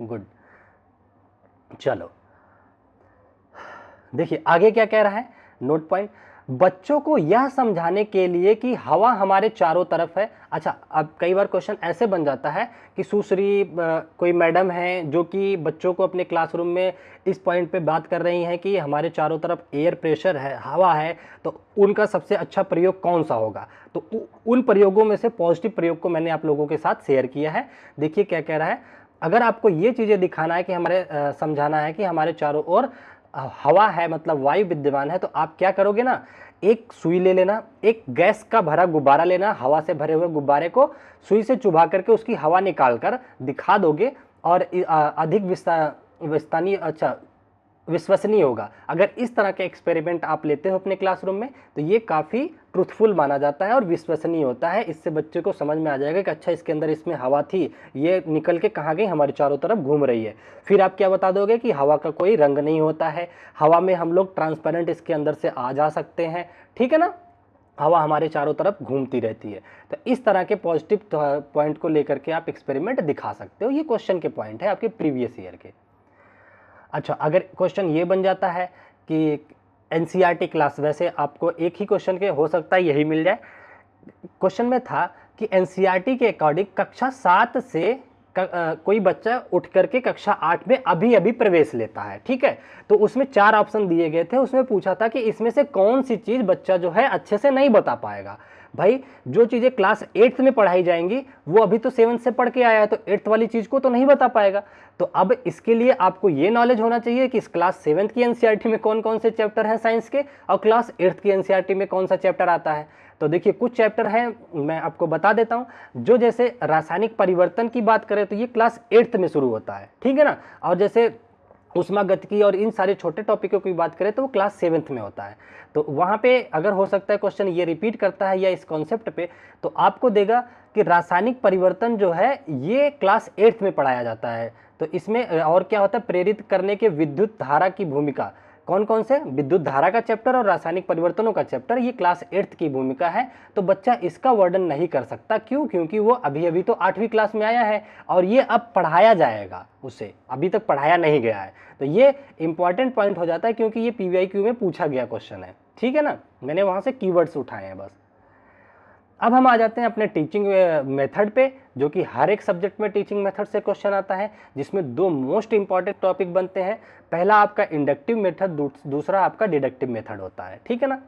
Speaker 1: गुड। चलो देखिए आगे क्या कह रहा है, नोट पॉइंट, बच्चों को यह समझाने के लिए कि हवा हमारे चारों तरफ है। अच्छा, अब कई बार क्वेश्चन ऐसे बन जाता है कि सुश्री कोई मैडम है जो कि बच्चों को अपने क्लासरूम में इस पॉइंट पे बात कर रही हैं कि हमारे चारों तरफ एयर प्रेशर है, हवा है, तो उनका सबसे अच्छा प्रयोग कौन सा होगा। तो उन प्रयोगों में से पॉजिटिव प्रयोग को मैंने आप लोगों के साथ शेयर किया है। देखिए क्या कह रहा है, अगर आपको ये चीज़ें दिखाना है कि हमारे समझाना है कि हमारे चारों ओर हवा है, मतलब वायु विद्यमान है, तो आप क्या करोगे ना, एक सुई ले लेना, एक गैस का भरा गुब्बारा लेना, हवा से भरे हुए गुब्बारे को सुई से चुभा करके उसकी हवा निकाल कर दिखा दोगे और अधिक विस्तानीय, अच्छा विश्वसनीय होगा। अगर इस तरह के एक्सपेरिमेंट आप लेते हो अपने क्लासरूम में तो ये काफ़ी ट्रूथफुल माना जाता है और विश्वसनीय होता है। इससे बच्चे को समझ में आ जाएगा कि अच्छा इसके अंदर इसमें हवा थी, ये निकल के कहाँ गई, हमारे चारों तरफ घूम रही है। फिर आप क्या बता दोगे कि हवा का कोई रंग नहीं होता है, हवा में हम लोग ट्रांसपेरेंट इसके अंदर से आ जा सकते हैं, ठीक है ना, हवा हमारे चारों तरफ घूमती रहती है। तो इस तरह के पॉजिटिव पॉइंट को लेकर के आप एक्सपेरिमेंट दिखा सकते हो। ये क्वेश्चन के पॉइंट है आपके प्रीवियस ईयर के। अच्छा, अगर क्वेश्चन ये बन जाता है कि एनसीईआरटी क्लास, वैसे आपको एक ही क्वेश्चन के हो सकता है यही मिल जाए। क्वेश्चन में था कि एनसीईआरटी के अकॉर्डिंग कक्षा 7 से कोई बच्चा उठ करके कक्षा 8 में अभी अभी प्रवेश लेता है, ठीक है। तो उसमें 4 ऑप्शन दिए गए थे, उसमें पूछा था कि इसमें से कौन सी चीज़ बच्चा जो है अच्छे से नहीं बता पाएगा। भाई जो चीज़ें क्लास 8th में पढ़ाई जाएंगी वो अभी तो 7th से पढ़ के आया है, तो 8th वाली चीज़ को तो नहीं बता पाएगा। तो अब इसके लिए आपको ये नॉलेज होना चाहिए कि इस क्लास 7th की एनसीईआरटी में कौन कौन से चैप्टर हैं साइंस के, और क्लास 8th की एनसीईआरटी में कौन सा चैप्टर आता है। तो देखिए कुछ चैप्टर हैं, मैं आपको बता देता हूं। जो जैसे रासायनिक परिवर्तन की बात करें तो ये क्लास 8th में शुरू होता है, ठीक है ना। और जैसे ऊष्मागतिकी और इन सारे छोटे टॉपिकों की बात करें तो वो क्लास 7th में होता है। तो वहाँ पे अगर हो सकता है क्वेश्चन ये रिपीट करता है या इस कॉन्सेप्ट पे, तो आपको देगा कि रासायनिक परिवर्तन जो है ये क्लास 8th में पढ़ाया जाता है। तो इसमें और क्या होता है, प्रेरित करने के विद्युत धारा की भूमिका, कौन कौन से, विद्युत धारा का चैप्टर और रासायनिक परिवर्तनों का चैप्टर, ये क्लास 8th की भूमिका है। तो बच्चा इसका वर्णन नहीं कर सकता, क्यों, क्योंकि वो अभी अभी तो 8वीं क्लास में आया है और ये अब पढ़ाया जाएगा, उसे अभी तक पढ़ाया नहीं गया है। तो ये इंपॉर्टेंट पॉइंट हो जाता है क्योंकि ये पीवाईक्यू में पूछा गया क्वेश्चन है, ठीक है ना। मैंने वहाँ से कीवर्ड्स उठाए हैं बस। अब हम आ जाते हैं अपने टीचिंग मेथड पे, जो कि हर एक सब्जेक्ट में टीचिंग मेथड से क्वेश्चन आता है, जिसमें दो मोस्ट इंपॉर्टेंट टॉपिक बनते हैं। पहला आपका इंडक्टिव मेथड, दूसरा आपका डिडक्टिव मेथड होता है, ठीक है ना।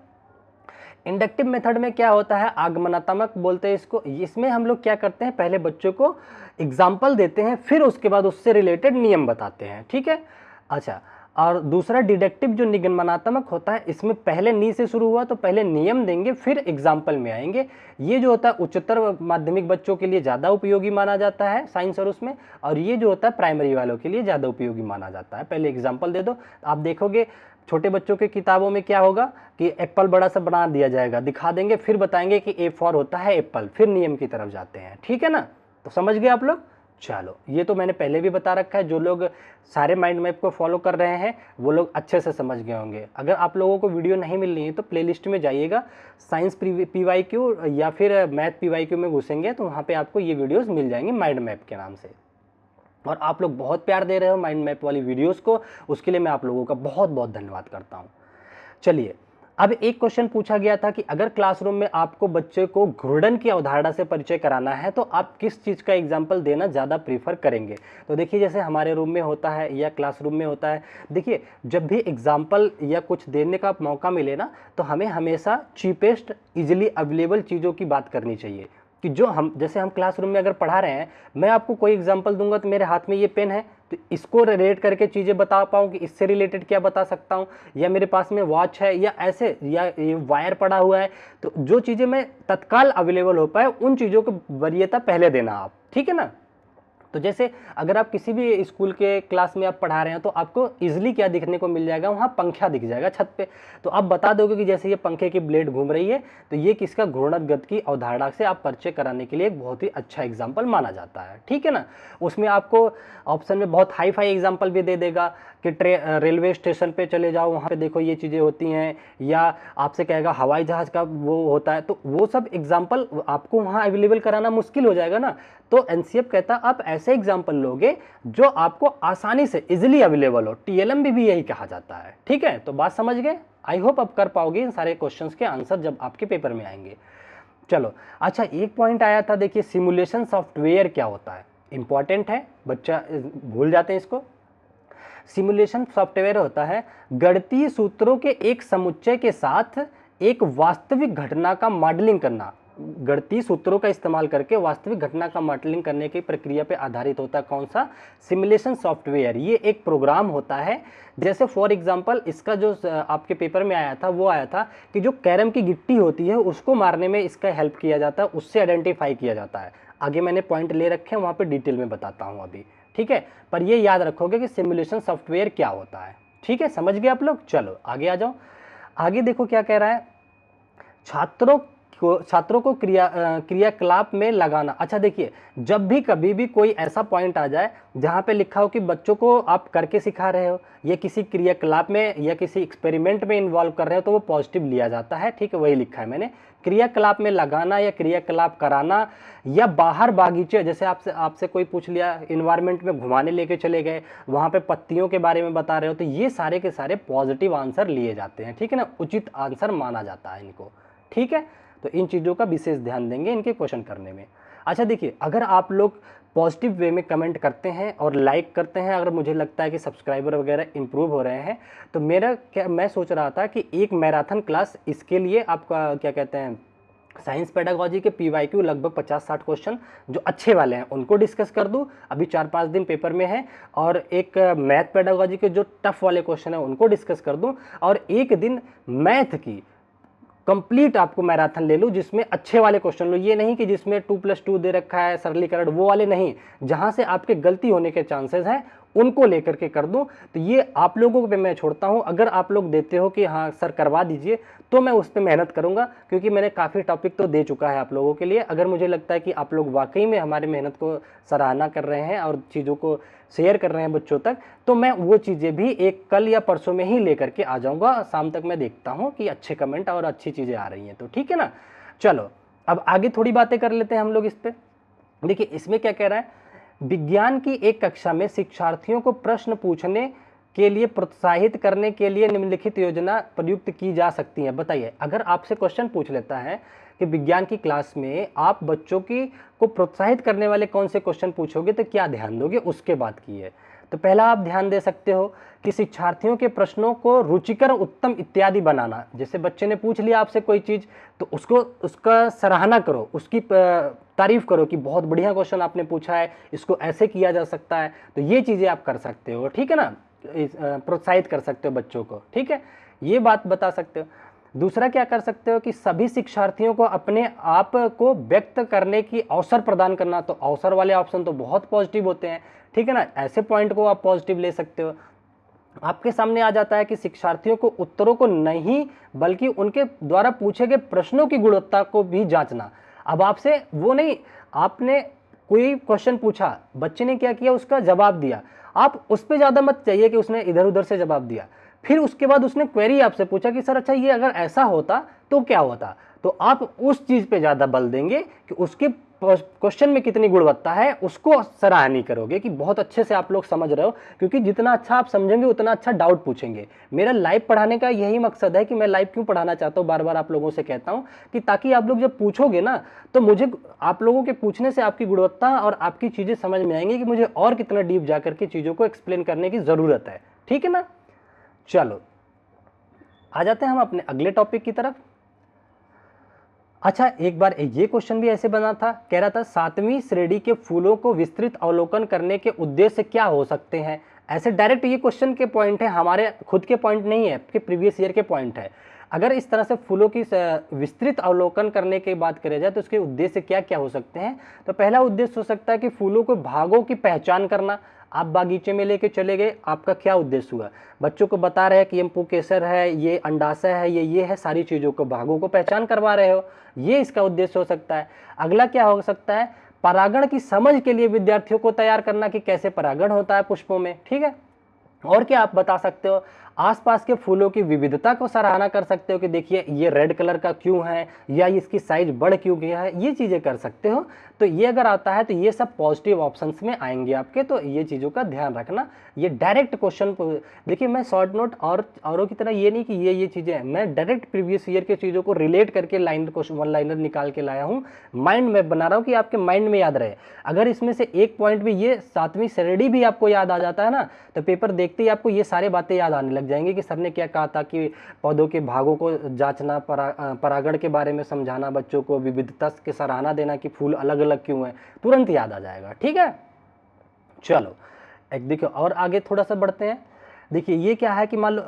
Speaker 1: इंडक्टिव मेथड में क्या होता है, आगमनात्मक बोलते हैं इसको। इसमें हम लोग क्या करते हैं, पहले बच्चों को एग्जाम्पल देते हैं, फिर उसके बाद उससे रिलेटेड नियम बताते हैं, ठीक है। अच्छा, और दूसरा डिडक्टिव जो निगमनात्मक होता है, इसमें पहले नी से शुरू हुआ तो पहले नियम देंगे फिर एग्जाम्पल में आएंगे। ये जो होता है उच्चतर माध्यमिक बच्चों के लिए ज़्यादा उपयोगी माना जाता है साइंस और उसमें, और ये जो होता है प्राइमरी वालों के लिए ज़्यादा उपयोगी माना जाता है। पहले एग्जाम्पल दे दो, आप देखोगे छोटे बच्चों के किताबों में क्या होगा कि एप्पल बड़ा सा बना दिया जाएगा, दिखा देंगे, फिर बताएंगे कि ए फॉर होता है एप्पल, फिर नियम की तरफ जाते हैं, ठीक है ना। तो समझ गए आप लोग। चलो, ये तो मैंने पहले भी बता रखा है, जो लोग सारे माइंड मैप को फॉलो कर रहे हैं वो लोग अच्छे से समझ गए होंगे। अगर आप लोगों को वीडियो नहीं मिल रही है तो प्लेलिस्ट में जाइएगा, साइंस पीवाईक्यू या फिर मैथ पीवाईक्यू में घुसेंगे तो वहाँ पे आपको ये वीडियोस मिल जाएंगी माइंड मैप के नाम से। और आप लोग बहुत प्यार दे रहे हो माइंड मैप वाली वीडियोज़ को, उसके लिए मैं आप लोगों का बहुत बहुत धन्यवाद करता हूँ। चलिए, अब एक क्वेश्चन पूछा गया था कि अगर क्लासरूम में आपको बच्चे को घूर्णन की अवधारणा से परिचय कराना है तो आप किस चीज़ का एग्जाम्पल देना ज़्यादा प्रीफर करेंगे। तो देखिए, जैसे हमारे रूम में होता है या क्लासरूम में होता है, देखिए जब भी एग्जाम्पल या कुछ देने का मौका मिले ना, तो हमें हमेशा चीपेस्ट इजीली अवेलेबल चीज़ों की बात करनी चाहिए। कि जो हम, जैसे हम क्लासरूम में अगर पढ़ा रहे हैं, मैं आपको कोई एग्जाम्पल दूंगा तो मेरे हाथ में ये पेन है, तो इसको रिलेट करके चीज़ें बता पाऊँ कि इससे रिलेटेड क्या बता सकता हूँ, या मेरे पास में वॉच है या ऐसे, या ये वायर पड़ा हुआ है, तो जो चीज़ें मैं तत्काल अवेलेबल हो पाए उन चीज़ों को वरीयता पहले देना आप, ठीक है ना। तो जैसे अगर आप किसी भी स्कूल के क्लास में आप पढ़ा रहे हैं तो आपको इजीली क्या दिखने को मिल जाएगा, वहाँ पंखा दिख जाएगा छत पे, तो आप बता दोगे कि जैसे ये पंखे की ब्लेड घूम रही है तो ये किसका, घूर्णन गति की अवधारणा से आप परिचय कराने के लिए एक बहुत ही अच्छा एग्जाम्पल माना जाता है, ठीक है ना। उसमें आपको ऑप्शन में बहुत हाई फाई एग्जाम्पल भी दे देगा कि रेलवे स्टेशन पे चले जाओ, वहाँ पे देखो ये चीज़ें होती हैं, या आपसे कहेगा हवाई जहाज़ का वो होता है, तो वो सब एग्जाम्पल आपको वहाँ अवेलेबल कराना मुश्किल हो जाएगा ना। तो एनसीएफ कहता है आप ऐसे एग्जाम्पल लोगे जो आपको आसानी से इजीली अवेलेबल हो, टीएलएम भी यही कहा जाता है, ठीक है। तो बात समझ गए, आई होप आप कर पाओगे इन सारे क्वेश्चंस के आंसर जब आपके पेपर में आएंगे। चलो, अच्छा एक पॉइंट आया था, देखिए सिमुलेशन सॉफ्टवेयर क्या होता है, इंपॉर्टेंट है, बच्चा भूल जाते हैं इसको। सिमुलेशन सॉफ्टवेयर होता है गणितीय सूत्रों के एक समुच्चय के साथ एक वास्तविक घटना का मॉडलिंग करना, गणितीय सूत्रों का इस्तेमाल करके वास्तविक घटना का मॉडलिंग करने की प्रक्रिया पे आधारित होता है कौन सा, सिमुलेशन सॉफ्टवेयर। ये एक प्रोग्राम होता है, जैसे फॉर एग्जांपल इसका जो आपके पेपर में आया था वो आया था कि जो कैरम की गिट्टी होती है उसको मारने में इसका हेल्प किया जाता है, उससे आइडेंटिफाई किया जाता है। आगे मैंने पॉइंट ले रखे हैं, वहाँ पर डिटेल में बताता हूँ अभी, ठीक है। पर ये याद रखोगे कि सिमुलेशन सॉफ्टवेयर क्या होता है, ठीक है, समझ गए आप लोग। चलो आगे आ जाओ। आगे देखो क्या कह रहा है, छात्रों को क्रियाकलाप में लगाना। अच्छा देखिए, जब भी कभी भी कोई ऐसा पॉइंट आ जाए जहाँ पे लिखा हो कि बच्चों को आप करके सिखा रहे हो या किसी क्रियाकलाप में या किसी एक्सपेरिमेंट में इन्वॉल्व कर रहे हो, तो वो पॉजिटिव लिया जाता है। ठीक है, वही लिखा है मैंने, क्रियाकलाप में लगाना या क्रियाकलाप कराना, या बाहर बागीचे, जैसे आपसे कोई पूछ लिया इन्वायरमेंट में घुमाने लेके चले गए, वहाँ पे पत्तियों के बारे में बता रहे हो, तो ये सारे के सारे पॉजिटिव आंसर लिए जाते हैं। ठीक है ना, उचित आंसर माना जाता है इनको। ठीक है, तो इन चीज़ों का विशेष ध्यान देंगे इनके क्वेश्चन करने में। अच्छा देखिए, अगर आप लोग पॉजिटिव वे में कमेंट करते हैं और लाइक करते हैं, अगर मुझे लगता है कि सब्सक्राइबर वगैरह इंप्रूव हो रहे हैं, तो मैं सोच रहा था कि एक मैराथन क्लास इसके लिए आपका क्या कहते हैं, साइंस पेडागोजी के PYQ लगभग 50-60 क्वेश्चन जो अच्छे वाले हैं उनको डिस्कस कर दूं, अभी 4-5 दिन पेपर में है, और एक मैथ पेडागोजी के जो टफ वाले क्वेश्चन है उनको डिस्कस कर दूं, और एक दिन मैथ की कंप्लीट आपको मैराथन ले लूँ जिसमें अच्छे वाले क्वेश्चन लो। ये नहीं कि जिसमें 2+2 दे रखा है, सरलीकरण, वो वाले नहीं, जहां से आपके गलती होने के चांसेस हैं उनको लेकर के कर दूं। तो ये आप लोगों पे मैं छोड़ता हूं, अगर आप लोग देते हो कि हाँ सर करवा दीजिए, तो मैं उस पर मेहनत करूंगा, क्योंकि मैंने काफ़ी टॉपिक तो दे चुका है आप लोगों के लिए। अगर मुझे लगता है कि आप लोग वाकई में हमारी मेहनत को सराहना कर रहे हैं और चीज़ों को शेयर कर रहे हैं बच्चों तक, तो मैं वो चीज़ें भी एक कल या परसों में ही लेकर के आ जाऊंगा। शाम तक मैं देखता हूँ कि अच्छे कमेंट और अच्छी चीज़ें आ रही हैं, तो ठीक है ना। चलो अब आगे थोड़ी बातें कर लेते हैं हम लोग इस पर। देखिए इसमें क्या कह रहा है, विज्ञान की एक कक्षा में शिक्षार्थियों को प्रश्न पूछने के लिए प्रोत्साहित करने के लिए निम्नलिखित योजना प्रयुक्त की जा सकती है। बताइए, अगर आपसे क्वेश्चन पूछ लेता है कि विज्ञान की क्लास में आप बच्चों को प्रोत्साहित करने वाले कौन से क्वेश्चन पूछोगे, तो क्या ध्यान दोगे, उसके बाद की है। तो पहला आप ध्यान दे सकते हो कि शिक्षार्थियों के प्रश्नों को रुचिकर, उत्तम इत्यादि बनाना। जैसे बच्चे ने पूछ लिया आपसे कोई चीज़, तो उसका सराहना करो, उसकी तारीफ करो कि बहुत बढ़िया क्वेश्चन आपने पूछा है, इसको ऐसे किया जा सकता है। तो ये चीज़ें आप कर सकते हो, ठीक है ना, प्रोत्साहित कर सकते हो बच्चों को। ठीक है, ये बात बता सकते हो। दूसरा क्या कर सकते हो कि सभी शिक्षार्थियों को अपने आप को व्यक्त करने की अवसर प्रदान करना। तो अवसर वाले ऑप्शन तो बहुत पॉजिटिव होते हैं, ठीक है ना, ऐसे पॉइंट को आप पॉजिटिव ले सकते हो। आपके सामने आ जाता है कि शिक्षार्थियों को उत्तरों को नहीं बल्कि उनके द्वारा पूछे गए प्रश्नों की गुणवत्ता को भी जांचना। अब आपसे वो नहीं, आपने कोई क्वेश्चन पूछा, बच्चे ने क्या किया, उसका जवाब दिया, आप उस पर ज़्यादा मत चाहिए कि उसने इधर उधर से जवाब दिया। फिर उसके बाद उसने क्वेरी आपसे पूछा कि सर अच्छा ये अगर ऐसा होता तो क्या होता, तो आप उस चीज़ पे ज़्यादा बल देंगे कि उसके क्वेश्चन में कितनी गुणवत्ता है, उसको सराहनीय करोगे कि बहुत अच्छे से आप लोग समझ रहे हो। क्योंकि जितना अच्छा आप समझेंगे उतना अच्छा डाउट पूछेंगे। मेरा लाइव पढ़ाने का यही मकसद है कि मैं लाइव क्यों पढ़ाना चाहता हूँ, बार बार आप लोगों से कहता हूँ कि ताकि आप लोग जब पूछोगे ना, तो मुझे आप लोगों के पूछने से आपकी गुणवत्ता और आपकी चीज़ें समझ में आएंगी कि मुझे और कितना डीप जा करके चीज़ों को एक्सप्लेन करने की ज़रूरत है, ठीक है ना। चलो आ जाते हैं हम अपने अगले टॉपिक की तरफ। अच्छा, एक बार ये क्वेश्चन भी ऐसे बना था, कह रहा था 7वीं श्रेणी के फूलों को विस्तृत अवलोकन करने के उद्देश्य क्या हो सकते हैं। ऐसे डायरेक्ट ये क्वेश्चन के पॉइंट है, हमारे खुद के पॉइंट नहीं है, आपके प्रीवियस ईयर के पॉइंट है। अगर इस तरह से फूलों की विस्तृत अवलोकन करने की बात करें जाए तो उसके उद्देश्य क्या क्या हो सकते हैं। तो पहला उद्देश्य हो सकता है कि फूलों के भागों की पहचान करना। आप बागीचे में लेके चले गए, आपका क्या उद्देश्य हुआ, बच्चों को बता रहे हैं कि ये पुंकेसर है, ये अंडाशय है, ये है, सारी चीज़ों को, भागों को पहचान करवा रहे हो, ये इसका उद्देश्य हो सकता है। अगला क्या हो सकता है, परागण की समझ के लिए विद्यार्थियों को तैयार करना कि कैसे परागण होता है पुष्पों में, ठीक है। और क्या आप बता सकते हो, आसपास के फूलों की विविधता को सराहना कर सकते हो कि देखिए ये रेड कलर का क्यों है, या इसकी साइज बढ़ क्यों गया है, ये चीज़ें कर सकते हो। तो ये अगर आता है तो ये सब पॉजिटिव ऑप्शंस में आएंगे आपके, तो ये चीज़ों का ध्यान रखना। ये डायरेक्ट क्वेश्चन, देखिए मैं शॉर्ट नोट औरों की तरह ये नहीं कि ये चीज़ें हैं, मैं डायरेक्ट प्रीवियस ईयर के चीज़ों को रिलेट करके क्वेश्चन 1 लाइनर निकाल के लाया हूँ, माइंड में बना रहा हूँ कि आपके माइंड में याद रहे। अगर इसमें से एक पॉइंट भी, ये 7वीं श्रेणी भी आपको याद आ जाता है ना, तो पेपर देखते ही आपको ये सारे बातें याद आने लग जाएंगे कि सर ने क्या कहा था कि पौधों के भागों को जांचना, परागण के बारे में समझाना बच्चों को, विविधता की सराहना देना कि फूल अलग अलग क्यों है, तुरंत याद आ जाएगा, ठीक है। चलो एक देखो और आगे थोड़ा सा बढ़ते हैं। देखिए ये क्या है कि मान लो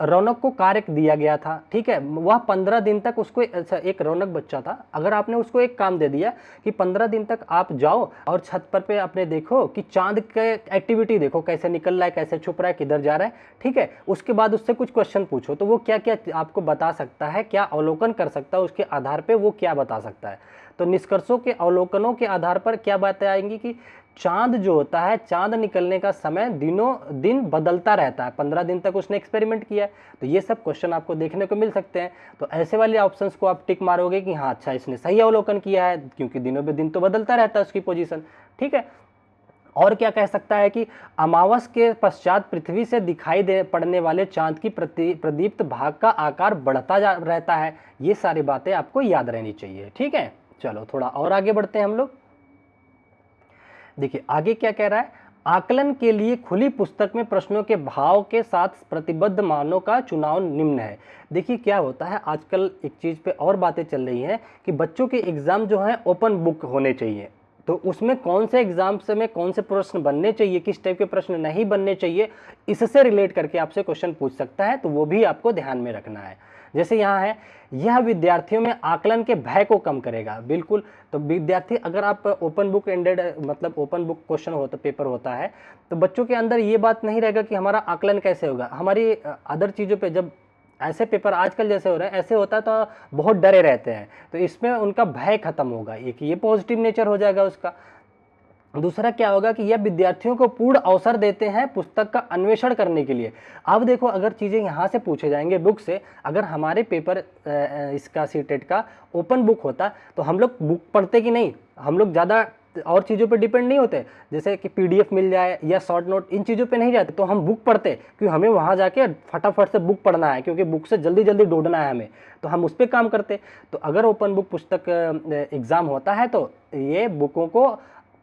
Speaker 1: रौनक को कार्य दिया गया था, ठीक है, वह 15 दिन तक उसको, अच्छा एक रौनक बच्चा था, अगर आपने उसको एक काम दे दिया कि 15 दिन तक आप जाओ और छत पर पे अपने देखो कि चांद के एक्टिविटी देखो कैसे निकल रहा है, कैसे छुप रहा है, किधर जा रहा है, ठीक है, उसके बाद उससे कुछ क्वेश्चन पूछो तो वो क्या क्या आपको बता सकता है, क्या अवलोकन कर सकता है, उसके आधार पर वो क्या बता सकता है। तो निष्कर्षों के अवलोकनों के आधार पर क्या बातें आएंगी कि चांद जो होता है, चांद निकलने का समय दिनों दिन बदलता रहता है। 15 दिन तक उसने एक्सपेरिमेंट किया है, तो ये सब क्वेश्चन आपको देखने को मिल सकते हैं। तो ऐसे वाले ऑप्शंस को आप टिक मारोगे कि हाँ अच्छा इसने सही अवलोकन किया है, क्योंकि दिनों पे दिन तो बदलता रहता है उसकी पोजीशन, ठीक है। और क्या कह सकता है कि अमावस के पश्चात पृथ्वी से दिखाई दे पड़ने वाले चांद की प्रदीप्त भाग का आकार बढ़ता रहता है। ये सारी बातें आपको याद रहनी चाहिए, ठीक है। चलो थोड़ा और आगे बढ़ते हैं हम लोग। देखिए आगे क्या कह रहा है, आकलन के लिए खुली पुस्तक में प्रश्नों के भाव के साथ प्रतिबद्ध मानों का चुनाव निम्न है। देखिए क्या होता है आजकल एक चीज़ पे और बातें चल रही हैं कि बच्चों के एग्ज़ाम जो है ओपन बुक होने चाहिए, तो उसमें कौन से एग्जाम से में कौन से प्रश्न बनने चाहिए, किस टाइप के प्रश्न नहीं बनने चाहिए, इससे रिलेट करके आपसे क्वेश्चन पूछ सकता है, तो वो भी आपको ध्यान में रखना है। जैसे यहाँ है, यह विद्यार्थियों में आकलन के भय को कम करेगा। बिल्कुल, तो विद्यार्थी अगर आप ओपन बुक एंडेड मतलब ओपन बुक क्वेश्चन होता पेपर होता है, तो बच्चों के अंदर ये बात नहीं रहेगा कि हमारा आकलन कैसे होगा। हमारी अदर चीज़ों पे जब ऐसे पेपर आजकल जैसे हो रहे हैं ऐसे होता है तो बहुत डरे रहते हैं, तो इसमें उनका भय खत्म होगा, एक ये पॉजिटिव नेचर हो जाएगा उसका। दूसरा क्या होगा कि यह विद्यार्थियों को पूर्ण अवसर देते हैं पुस्तक का अन्वेषण करने के लिए। अब देखो अगर चीज़ें यहाँ से पूछे जाएंगे बुक से, अगर हमारे पेपर इसका सीटेट का ओपन बुक होता तो हम लोग बुक पढ़ते कि नहीं, हम लोग ज़्यादा और चीज़ों पे डिपेंड नहीं होते, जैसे कि पीडीएफ मिल जाए या शॉर्ट नोट, इन चीज़ों पे नहीं जाते, तो हम बुक पढ़ते क्योंकि हमें वहाँ जाके फटाफट से बुक पढ़ना है, क्योंकि बुक से जल्दी जल्दी ढूंढना है हमें, तो हम उस पर काम करते। तो अगर ओपन बुक पुस्तक एग्ज़ाम होता है तो ये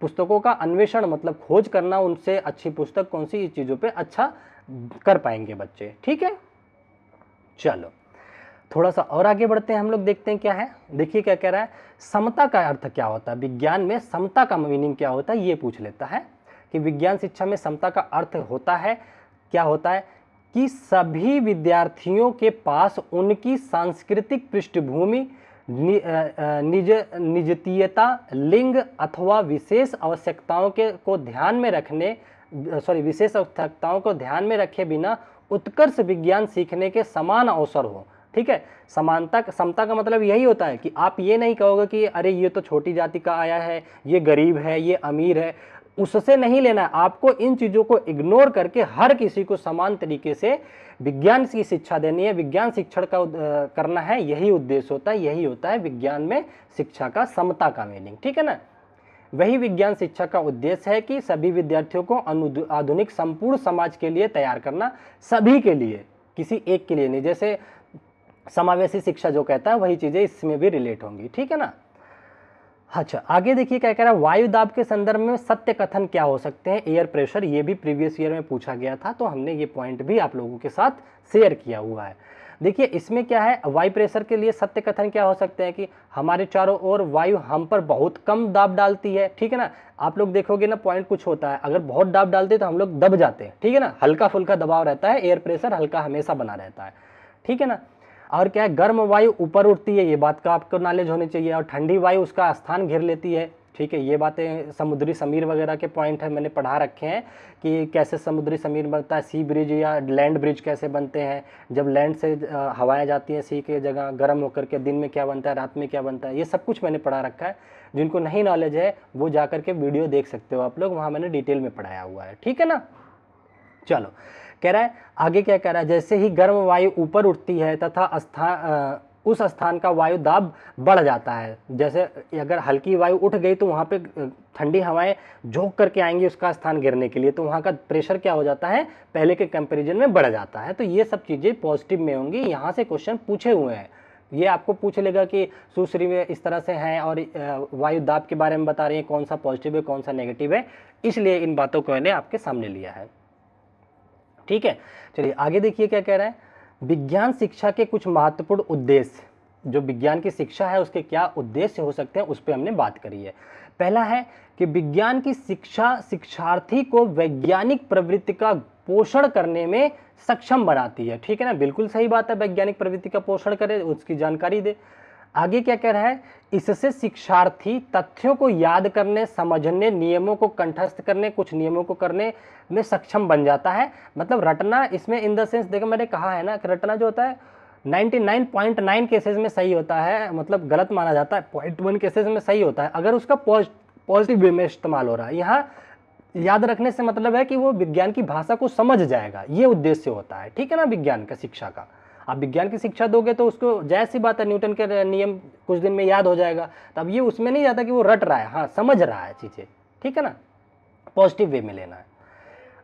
Speaker 1: पुस्तकों का अन्वेषण मतलब खोज करना, उनसे अच्छी पुस्तक कौन सी, इस चीज़ों पे अच्छा कर पाएंगे बच्चे, ठीक है। चलो थोड़ा सा और आगे बढ़ते हैं हम लोग, देखते हैं क्या है। देखिए क्या कह रहा है, समता का अर्थ क्या होता है, विज्ञान में समता का मीनिंग क्या होता है, ये पूछ लेता है कि विज्ञान शिक्षा में समता का अर्थ होता है, क्या होता है कि सभी विद्यार्थियों के पास उनकी सांस्कृतिक पृष्ठभूमि, निजतीयता, लिंग अथवा विशेष आवश्यकताओं को ध्यान में रखे बिना उत्कर्ष विज्ञान सीखने के समान अवसर हो, ठीक है। समता का मतलब यही होता है कि आप ये नहीं कहोगे कि अरे ये तो छोटी जाति का आया है, ये गरीब है, ये अमीर है, उससे नहीं लेना है। आपको इन चीज़ों को इग्नोर करके हर किसी को समान तरीके से विज्ञान की शिक्षा देनी है, विज्ञान शिक्षण का करना है, यही उद्देश्य होता है, यही होता है विज्ञान में शिक्षा का समता का मीनिंग, ठीक है ना। वही विज्ञान शिक्षा का उद्देश्य है कि सभी विद्यार्थियों को आधुनिक संपूर्ण समाज के लिए तैयार करना, सभी के लिए, किसी एक के लिए नहीं। जैसे समावेशी शिक्षा जो कहता है वही चीज़ें इसमें भी रिलेट होंगी, ठीक है ना। अच्छा आगे देखिए क्या कह रहा है, वायु दाब के संदर्भ में सत्य कथन क्या हो सकते हैं, एयर प्रेशर, ये भी प्रीवियस ईयर में पूछा गया था, तो हमने ये पॉइंट भी आप लोगों के साथ शेयर किया हुआ है। देखिए इसमें क्या है, वायु प्रेशर के लिए सत्य कथन क्या हो सकते हैं कि हमारे चारों ओर वायु हम पर बहुत कम दाब डालती है, ठीक है ना। आप लोग देखोगे ना पॉइंट कुछ होता है, अगर बहुत दाब डालते तो हम लोग दब जाते हैं, ठीक है ना, हल्का फुल्का दबाव रहता है, एयर प्रेशर हल्का हमेशा बना रहता है, ठीक है ना। और क्या है, गर्म वायु ऊपर उठती है, ये बात का आपको नॉलेज होनी चाहिए, और ठंडी वायु उसका स्थान घेर लेती है, ठीक है। ये बातें समुद्री समीर वगैरह के पॉइंट है, मैंने पढ़ा रखे हैं कि कैसे समुद्री समीर बनता है, सी ब्रिज या लैंड ब्रिज कैसे बनते हैं, जब लैंड से हवाएं जाती हैं सी के जगह गर्म होकर के, दिन में क्या बनता है, रात में क्या बनता है, ये सब कुछ मैंने पढ़ा रखा है। जिनको नहीं नॉलेज है वो जा करके वीडियो देख सकते हो आप लोग, वहाँ मैंने डिटेल में पढ़ाया हुआ है, ठीक है ना। चलो कह रहा है आगे क्या कह रहा है, जैसे ही गर्म वायु ऊपर उठती है तथा उस स्थान का वायु दाब बढ़ जाता है। जैसे अगर हल्की वायु उठ गई तो वहाँ पे ठंडी हवाएं झोंक करके आएंगी उसका स्थान गिरने के लिए, तो वहाँ का प्रेशर क्या हो जाता है, पहले के कंपैरिजन में बढ़ जाता है। तो ये सब चीज़ें पॉजिटिव में होंगी, यहाँ से क्वेश्चन पूछे हुए हैं। ये आपको पूछ लेगा कि सुश्री में इस तरह से हैं और वायु दाब के बारे में बता रही है, कौन सा पॉजिटिव है कौन सा नेगेटिव है, इसलिए इन बातों को मैंने आपके सामने लिया है, ठीक है। चलिए आगे देखिए क्या कह रहा है, विज्ञान शिक्षा के कुछ महत्वपूर्ण उद्देश्य, जो विज्ञान की शिक्षा है उसके क्या उद्देश्य हो सकते हैं उस पर हमने बात करी है। पहला है कि विज्ञान की शिक्षा शिक्षार्थी को वैज्ञानिक प्रवृत्ति का पोषण करने में सक्षम बनाती है, ठीक है ना, बिल्कुल सही बात है, वैज्ञानिक प्रवृत्ति का पोषण करे, उसकी जानकारी दे। आगे क्या कह रहा है, इससे शिक्षार्थी तथ्यों को याद करने, समझने, नियमों को कंठस्थ करने, कुछ नियमों को करने में सक्षम बन जाता है। मतलब रटना इसमें इन द सेंस, देखो मैंने कहा है ना कि रटना जो होता है 99.9 केसेस में सही होता है, मतलब गलत माना जाता है, 0.1 केसेस में सही होता है अगर उसका पॉजिटिव वे में इस्तेमाल हो रहा है। यहाँ याद रखने से मतलब है कि वो विज्ञान की भाषा को समझ जाएगा, ये उद्देश्य होता है, ठीक है ना, विज्ञान का शिक्षा का। आप विज्ञान की शिक्षा दोगे तो उसको जायज सी बात है, न्यूटन के नियम कुछ दिन में याद हो जाएगा। तब ये उसमें नहीं जाता कि वो रट रहा है, हाँ समझ रहा है चीजें, ठीक है ना, पॉजिटिव वे में लेना है।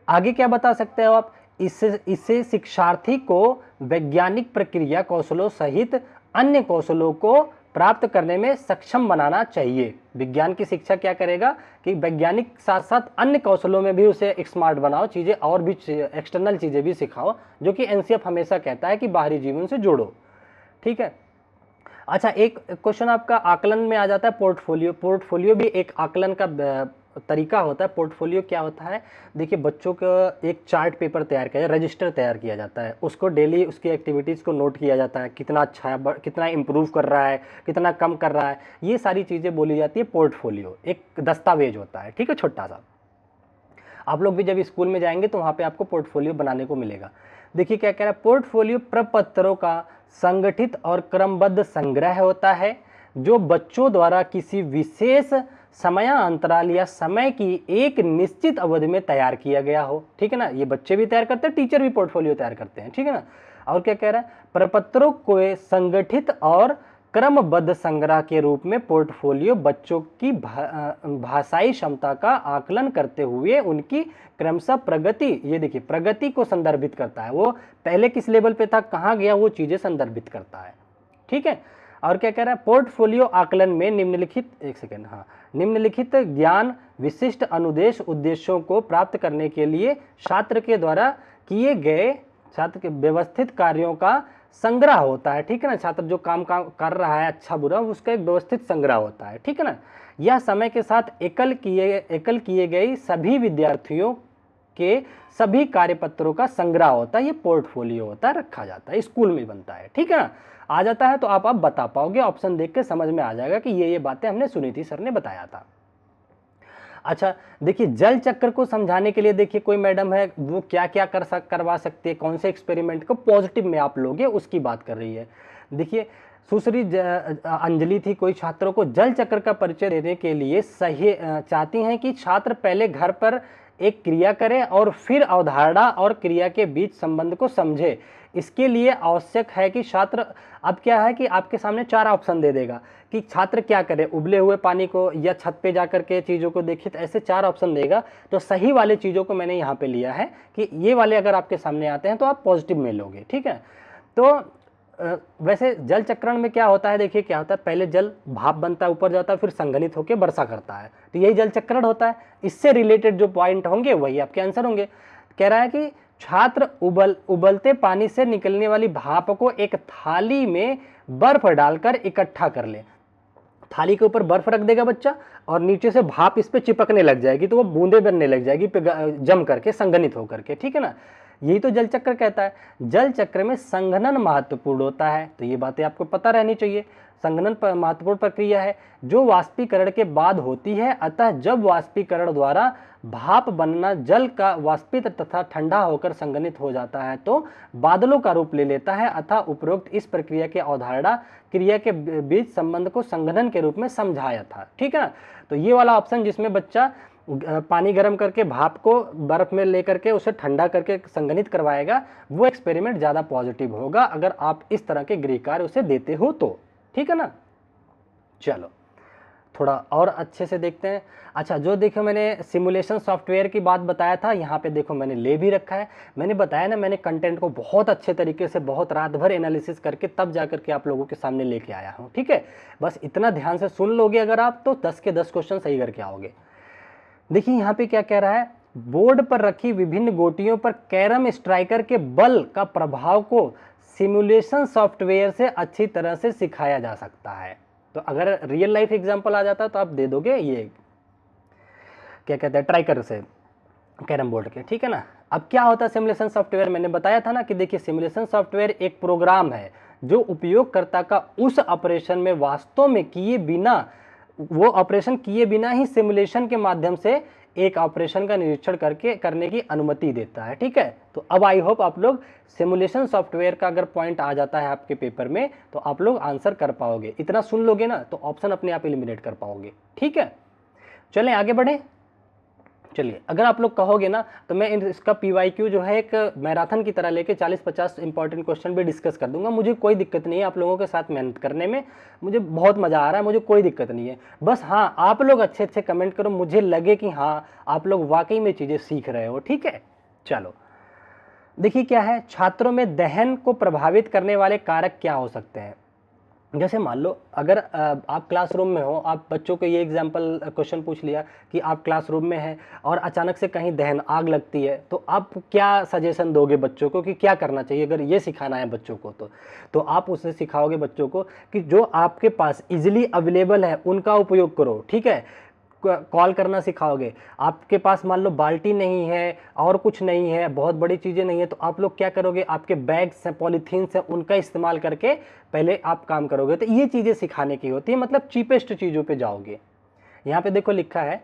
Speaker 1: आगे क्या बता सकते हो आप, इससे शिक्षार्थी को वैज्ञानिक प्रक्रिया कौशलों सहित अन्य कौशलों को प्राप्त करने में सक्षम बनाना चाहिए। विज्ञान की शिक्षा क्या करेगा कि वैज्ञानिक साथ साथ अन्य कौशलों में भी उसे स्मार्ट बनाओ, चीजें और भी एक्सटर्नल चीजें भी सिखाओ, जो कि एनसीएफ हमेशा कहता है कि बाहरी जीवन से जोड़ो, ठीक है। अच्छा, एक क्वेश्चन आपका आकलन में आ जाता है, पोर्टफोलियो। पोर्टफोलियो भी एक आकलन का तरीका होता है। पोर्टफोलियो क्या होता है, देखिए बच्चों का एक चार्ट पेपर तैयार किया, रजिस्टर तैयार किया जाता है, उसको डेली उसकी एक्टिविटीज़ को नोट किया जाता है, कितना अच्छा है, कितना इम्प्रूव कर रहा है, कितना कम कर रहा है, ये सारी चीज़ें बोली जाती है पोर्टफोलियो। एक दस्तावेज होता है, ठीक है, छोटा सा। आप लोग भी जब स्कूल में जाएंगे तो वहाँ पे आपको पोर्टफोलियो बनाने को मिलेगा। देखिए क्या कह रहा है, पोर्टफोलियो प्रपत्रों का संगठित और क्रमबद्ध संग्रह होता है जो बच्चों द्वारा किसी विशेष समयांतराल या समय की एक निश्चित अवधि में तैयार किया गया हो, ठीक है ना। ये बच्चे भी तैयार करते हैं, टीचर भी पोर्टफोलियो तैयार करते हैं, ठीक है ना। और क्या कह रहा है, प्रपत्रों को संगठित और क्रमबद्ध संग्रह के रूप में पोर्टफोलियो बच्चों की भाषाई क्षमता का आकलन करते हुए उनकी क्रमशः प्रगति, ये देखिए प्रगति को संदर्भित करता है, वो पहले किस लेवल पे था, कहाँ गया, वो चीजें संदर्भित करता है, ठीक है। और क्या कह रहा है, पोर्टफोलियो आकलन में निम्नलिखित, एक सेकेंड, हाँ, निम्नलिखित ज्ञान विशिष्ट अनुदेश उद्देश्यों को प्राप्त करने के लिए छात्र के द्वारा किए गए छात्र के व्यवस्थित कार्यों का संग्रह होता है, ठीक है ना। छात्र जो काम कर रहा है अच्छा बुरा, उसका एक व्यवस्थित संग्रह होता है, ठीक है ना। यह समय के साथ एकल किए गए सभी विद्यार्थियों के सभी कार्यपत्रों का संग्रह होता है, ये पोर्टफोलियो होता है, रखा जाता है, स्कूल में बनता है, ठीक है ना। आ जाता है तो आप बता पाओगे, ऑप्शन देख के समझ में आ जाएगा कि ये बातें हमने सुनी थी, सर ने बताया था। अच्छा देखिए, जल चक्र को समझाने के लिए देखिए कोई मैडम है, वो क्या क्या करवा सकती है, कौन से एक्सपेरिमेंट को पॉजिटिव में आप लोगे उसकी बात कर रही है। देखिए सुश्री अंजलि थी, कोई छात्रों को जल चक्र का परिचय देने के लिए सही चाहती हैं कि छात्र पहले घर पर एक क्रिया करें और फिर अवधारणा और क्रिया के बीच संबंध को समझे। इसके लिए आवश्यक है कि छात्र, अब क्या है कि आपके सामने 4 ऑप्शन दे देगा कि छात्र क्या करे, उबले हुए पानी को या छत पे जाकर के चीज़ों को देखिए, तो ऐसे 4 ऑप्शन देगा। तो सही वाले चीज़ों को मैंने यहाँ पे लिया है कि ये वाले अगर आपके सामने आते हैं तो आप पॉजिटिव में लोगे, ठीक है। तो वैसे जल चक्रण में क्या होता है, देखिए क्या होता है, पहले जल भाप बनता है, ऊपर जाता है, फिर संघनित होकर वर्षा करता है, तो यही जल चक्रण होता है। इससे रिलेटेड जो पॉइंट होंगे वही आपके आंसर होंगे। कह रहा है कि छात्र उबलते पानी से निकलने वाली भाप को एक थाली में बर्फ डालकर इकट्ठा कर ले। थाली के ऊपर बर्फ रख देगा बच्चा और नीचे से भाप इस पे चिपकने लग जाएगी, तो वो बूंदे बनने लग जाएगी जम करके, संघनित होकर के, ठीक है ना। यही तो जल चक्र कहता है। जल चक्र में संघनन महत्वपूर्ण होता है, तो ये बातें आपको पता रहनी चाहिए। संघनन महत्वपूर्ण प्रक्रिया है जो वाष्पीकरण के बाद होती है, अतः जब वाष्पीकरण द्वारा भाप बनना जल का वाष्पित तथा ठंडा होकर संघनित हो जाता है तो बादलों का रूप ले लेता है। अतः उपरोक्त इस प्रक्रिया के अवधारणा क्रिया के बीच संबंध को संघनन के रूप में समझाया था, ठीक है ना। तो ये वाला ऑप्शन जिसमें बच्चा पानी गर्म करके भाप को बर्फ में लेकर के उसे ठंडा करके संघनित करवाएगा, वो एक्सपेरिमेंट ज़्यादा पॉजिटिव होगा अगर आप इस तरह के गृह कार्य उसे देते हो तो, ठीक है ना। चलो थोड़ा और अच्छे से देखते हैं। अच्छा, जो देखो मैंने सिमुलेशन सॉफ्टवेयर की बात बताया था, यहाँ पे देखो मैंने ले भी रखा है। मैंने बताया ना, मैंने कंटेंट को बहुत अच्छे तरीके से बहुत रात भर एनालिसिस करके तब जाकर के आप लोगों के सामने लेके आया हूँ, ठीक है। बस इतना ध्यान से सुन लोगे अगर आप, तो 10 के 10 क्वेश्चन सही करके आओगे। देखिए यहाँ पे क्या कह रहा है, बोर्ड पर रखी विभिन्न गोटियों पर कैरम स्ट्राइकर के बल का प्रभाव को सिमुलेशन सॉफ्टवेयर से अच्छी तरह से सिखाया जा सकता है। तो अगर रियल लाइफ एग्जांपल आ जाता तो आप दे दोगे, ये क्या कहते हैं, ट्राइकर से कैरम बोर्ड के, ठीक है ना। अब क्या होता है सिमुलेशन सॉफ्टवेयर, मैंने बताया था ना कि देखिए सिमुलेशन सॉफ्टवेयर एक प्रोग्राम है जो उपयोगकर्ता का उस ऑपरेशन में वास्तव में किए बिना, वो ऑपरेशन किए बिना ही सिमुलेशन के माध्यम से एक ऑपरेशन का निरीक्षण करके करने की अनुमति देता है। ठीक है, तो अब आई होप आप लोग सिमुलेशन सॉफ्टवेयर का अगर पॉइंट आ जाता है आपके पेपर में तो आप लोग आंसर कर पाओगे, इतना सुन लोगे ना तो ऑप्शन अपने आप एलिमिनेट कर पाओगे। ठीक है, चलें आगे बढ़े। चलिए, अगर आप लोग कहोगे ना तो मैं इसका PYQ जो है एक मैराथन की तरह लेके 40-50 इंपॉर्टेंट क्वेश्चन भी डिस्कस कर दूंगा। मुझे कोई दिक्कत नहीं है आप लोगों के साथ मेहनत करने में, मुझे बहुत मज़ा आ रहा है, मुझे कोई दिक्कत नहीं है। बस हाँ, आप लोग अच्छे अच्छे कमेंट करो, मुझे लगे कि हाँ आप लोग वाकई में चीज़ें सीख रहे हो। ठीक है, चलो देखिए क्या है, छात्रों में दहन को प्रभावित करने वाले कारक क्या हो सकते हैं। जैसे मान लो अगर आप क्लासरूम में हो, आप बच्चों को ये एग्जाम्पल क्वेश्चन पूछ लिया कि आप क्लासरूम में हैं और अचानक से कहीं दहन आग लगती है, तो आप क्या सजेशन दोगे बच्चों को कि क्या करना चाहिए। अगर ये सिखाना है बच्चों को तो आप उससे सिखाओगे बच्चों को कि जो आपके पास इजीली अवेलेबल है उनका उपयोग करो। ठीक है, कॉल करना सिखाओगे। आपके पास मान लो बाल्टी नहीं है और कुछ नहीं है, बहुत बड़ी चीज़ें नहीं है, तो आप लोग क्या करोगे, आपके बैग्स हैं, पॉलीथीन्स हैं, उनका इस्तेमाल करके पहले आप काम करोगे। तो ये चीज़ें सिखाने की होती है, मतलब चीपेस्ट चीज़ों पे जाओगे। यहाँ पे देखो लिखा है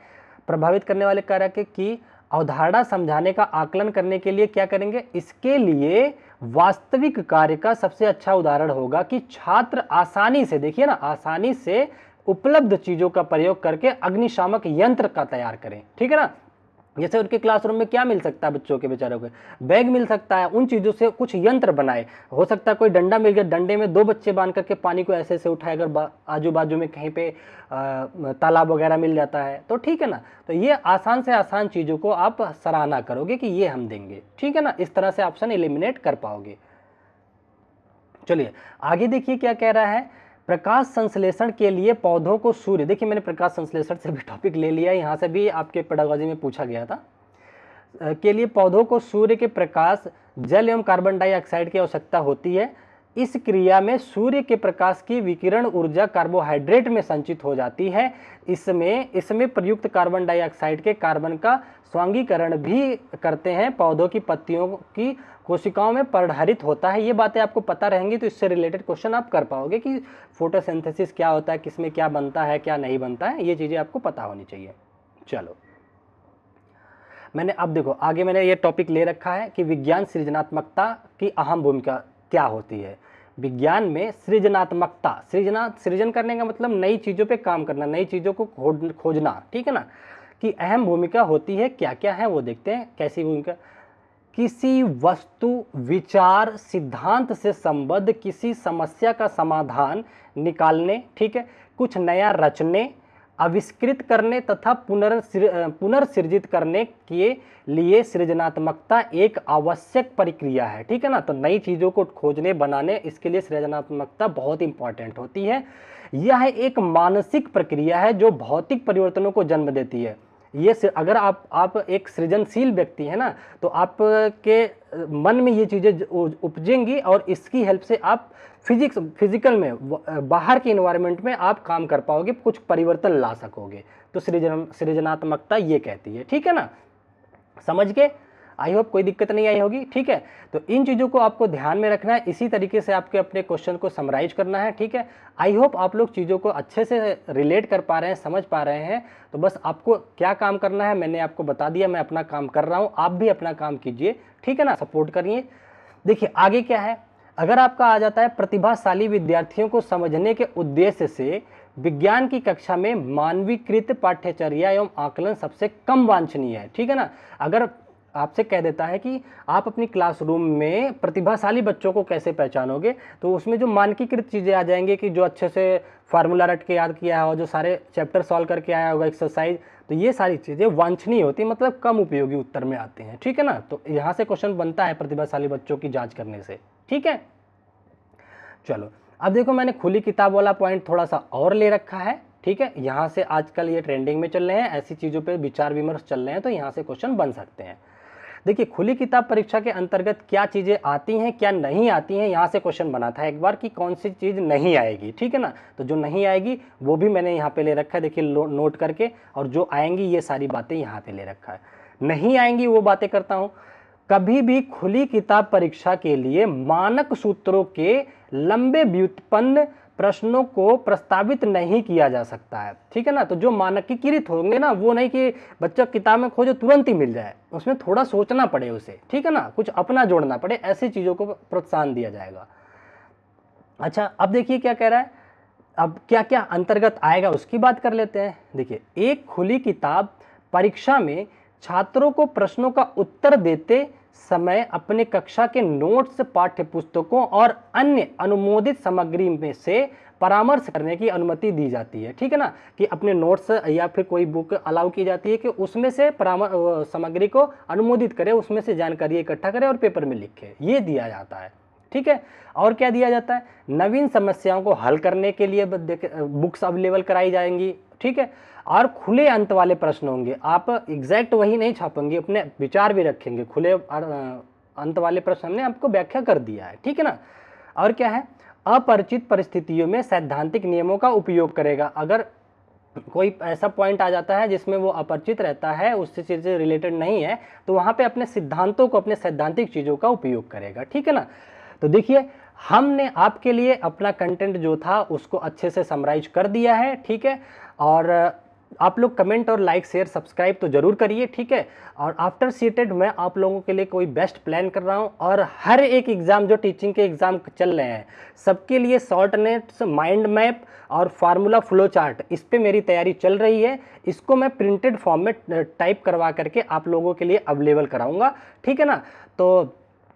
Speaker 1: प्रभावित करने वाले कारक की अवधारणा समझाने का आकलन करने के लिए क्या करेंगे। इसके लिए वास्तविक कार्य का सबसे अच्छा उदाहरण होगा कि छात्र आसानी से, देखिए ना, आसानी से उपलब्ध चीजों का प्रयोग करके अग्निशामक यंत्र का तैयार करें। ठीक है ना, जैसे उनके क्लासरूम में क्या मिल सकता है बच्चों के बेचारों को, बैग मिल सकता है, उन चीज़ों से कुछ यंत्र बनाए। हो सकता है कोई डंडा मिल गया, डंडे में 2 बच्चे बांध करके पानी को ऐसे ऐसे उठाए, अगर आजू बाजू में कहीं पे तालाब वगैरह मिल जाता है तो ठीक है ना। तो ये आसान से आसान चीज़ों को आप सराहना करोगे कि ये हम देंगे। ठीक है ना, इस तरह से ऑप्शन एलिमिनेट कर पाओगे। चलिए आगे देखिए क्या कह रहा है, प्रकाश संश्लेषण के लिए पौधों को सूर्य, देखिए मैंने प्रकाश संश्लेषण से भी टॉपिक ले लिया, यहाँ से भी आपके पेडागोजी में पूछा गया था, के लिए पौधों को सूर्य के प्रकाश, जल एवं कार्बन डाइऑक्साइड की आवश्यकता होती है। इस क्रिया में सूर्य के प्रकाश की विकिरण ऊर्जा कार्बोहाइड्रेट में संचित हो जाती है। इसमें प्रयुक्त कार्बन डाइऑक्साइड के कार्बन का स्वांगीकरण भी करते हैं, पौधों की पत्तियों की कोशिकाओं में परिहरित होता है। ये बातें आपको पता रहेंगी तो इससे रिलेटेड क्वेश्चन आप कर पाओगे कि फोटोसिंथेसिस क्या होता है, किसमें क्या बनता है, क्या नहीं बनता है, ये चीज़ें आपको पता होनी चाहिए। चलो मैंने अब देखो आगे मैंने ये टॉपिक ले रखा है कि विज्ञान सृजनात्मकता की अहम भूमिका क्या होती है। विज्ञान में सृजनात्मकता, सृजन करने का मतलब नई चीज़ों पे काम करना, नई चीज़ों को खोजना। ठीक है ना, कि अहम भूमिका होती है, क्या क्या है वो देखते हैं। कैसी भूमिका, किसी वस्तु, विचार, सिद्धांत से संबद्ध किसी समस्या का समाधान निकालने, ठीक है, कुछ नया रचने, आविष्कृत करने तथा पुनर्सृजित करने के लिए सृजनात्मकता एक आवश्यक प्रक्रिया है। ठीक है ना, तो नई चीज़ों को खोजने बनाने, इसके लिए सृजनात्मकता बहुत इंपॉर्टेंट होती है। यह एक मानसिक प्रक्रिया है जो भौतिक परिवर्तनों को जन्म देती है। ये अगर आप एक सृजनशील व्यक्ति है ना, तो आपके मन में ये चीज़ें उपजेंगी और इसकी हेल्प से आप फिजिकल में, बाहर के इन्वायरमेंट में आप काम कर पाओगे, कुछ परिवर्तन ला सकोगे। तो सृजनात्मकता ये कहती है। ठीक है ना, समझ के, आई होप कोई दिक्कत नहीं आई होगी। ठीक है, तो इन चीज़ों को आपको ध्यान में रखना है, इसी तरीके से आपके अपने क्वेश्चन को समराइज करना है। ठीक है, आई होप आप लोग चीज़ों को अच्छे से रिलेट कर पा रहे हैं, समझ पा रहे हैं। तो बस आपको क्या काम करना है मैंने आपको बता दिया, मैं अपना काम कर रहा हूँ, आप भी अपना काम कीजिए। ठीक है ना, सपोर्ट करिए। देखिए आगे क्या है, अगर आपका आ जाता है प्रतिभाशाली विद्यार्थियों को समझने के उद्देश्य से विज्ञान की कक्षा में मानवीकृत पाठ्यचर्या एवं आकलन सबसे कम वांछनीय है। ठीक है ना, अगर आपसे कह देता है कि आप अपनी क्लासरूम में प्रतिभाशाली बच्चों को कैसे पहचानोगे, तो उसमें जो मानकीकृत चीज़ें आ जाएंगी कि जो अच्छे से फार्मूला रट के याद किया है और जो सारे चैप्टर सॉल्व करके आया होगा, एक्सरसाइज, तो ये सारी चीज़ें वांछनीय होती, मतलब कम उपयोगी उत्तर में आते हैं। ठीक है ना, तो यहाँ से क्वेश्चन बनता है प्रतिभाशाली बच्चों की जाँच करने से। ठीक है, चलो अब देखो मैंने खुली किताब वाला पॉइंट थोड़ा सा और ले रखा है। ठीक है, यहाँ से आजकल ये ट्रेंडिंग में चल रहे हैं, ऐसी चीज़ों पे विचार विमर्श चल रहे हैं, तो यहाँ से क्वेश्चन बन सकते हैं। देखिए खुली किताब परीक्षा के अंतर्गत क्या चीज़ें आती हैं क्या नहीं आती हैं, यहाँ से क्वेश्चन बना था एक बार कि कौन सी चीज़ नहीं आएगी। ठीक है ना, तो जो नहीं आएगी वो भी मैंने यहाँ पे ले रखा है, देखिए नोट करके, और जो आएंगी ये सारी बातें यहाँ पे ले रखा है। नहीं आएंगी वो बातें करता हूँ। कभी भी खुली किताब परीक्षा के लिए मानक सूत्रों के लंबे व्युत्पन्न प्रश्नों को प्रस्तावित नहीं किया जा सकता है। ठीक है ना, तो जो मानकीकृत होंगे ना, वो नहीं कि बच्चा किताब में खोजे तुरंत ही मिल जाए, उसमें थोड़ा सोचना पड़े उसे। ठीक है ना, कुछ अपना जोड़ना पड़े, ऐसी चीजों को प्रोत्साहन दिया जाएगा। अच्छा, अब देखिए क्या कह रहा है, अब क्या क्या अंतर्गत आएगा उसकी बात कर लेते हैं। देखिए, एक खुली किताब परीक्षा में छात्रों को प्रश्नों का उत्तर देते समय अपने कक्षा के नोट्स, पाठ्य पुस्तकों और अन्य अनुमोदित सामग्री में से परामर्श करने की अनुमति दी जाती है। ठीक है ना, कि अपने नोट्स या फिर कोई बुक अलाउ की जाती है कि उसमें से सामग्री को अनुमोदित करे, उसमें से जानकारी इकट्ठा करे और पेपर में लिखे, ये दिया जाता है। ठीक है, और क्या दिया जाता है, नवीन समस्याओं को हल करने के लिए बुक्स अवेलेबल कराई जाएंगी। ठीक है, और खुले अंत वाले प्रश्न होंगे, आप एग्जैक्ट वही नहीं छापेंगे, अपने विचार भी रखेंगे। खुले अंत वाले प्रश्न हमने आपको व्याख्या कर दिया है। ठीक है ना, और क्या है, अपरिचित परिस्थितियों में सैद्धांतिक नियमों का उपयोग करेगा। अगर कोई ऐसा पॉइंट आ जाता है जिसमें वो अपरिचित रहता है, उससे चीज़ से रिलेटेड नहीं है, तो वहाँ पे अपने सिद्धांतों को, अपने सैद्धांतिक चीज़ों का उपयोग करेगा। ठीक है ना, तो देखिए हमने आपके लिए अपना कंटेंट जो था उसको अच्छे से समराइज कर दिया है। ठीक है, और आप लोग कमेंट और लाइक शेयर सब्सक्राइब तो जरूर करिए। ठीक है, और आफ्टर सीटेड मैं आप लोगों के लिए कोई बेस्ट प्लान कर रहा हूं, और हर एक एग्जाम जो टीचिंग के एग्जाम चल रहे हैं सबके लिए शॉर्ट नोट्स, माइंड मैप और फार्मूला फ्लो चार्ट, इस पे मेरी तैयारी चल रही है। इसको मैं प्रिंटेड फॉर्म में टाइप करवा करके आप लोगों के लिए अवेलेबल कराऊंगा। ठीक है ना, तो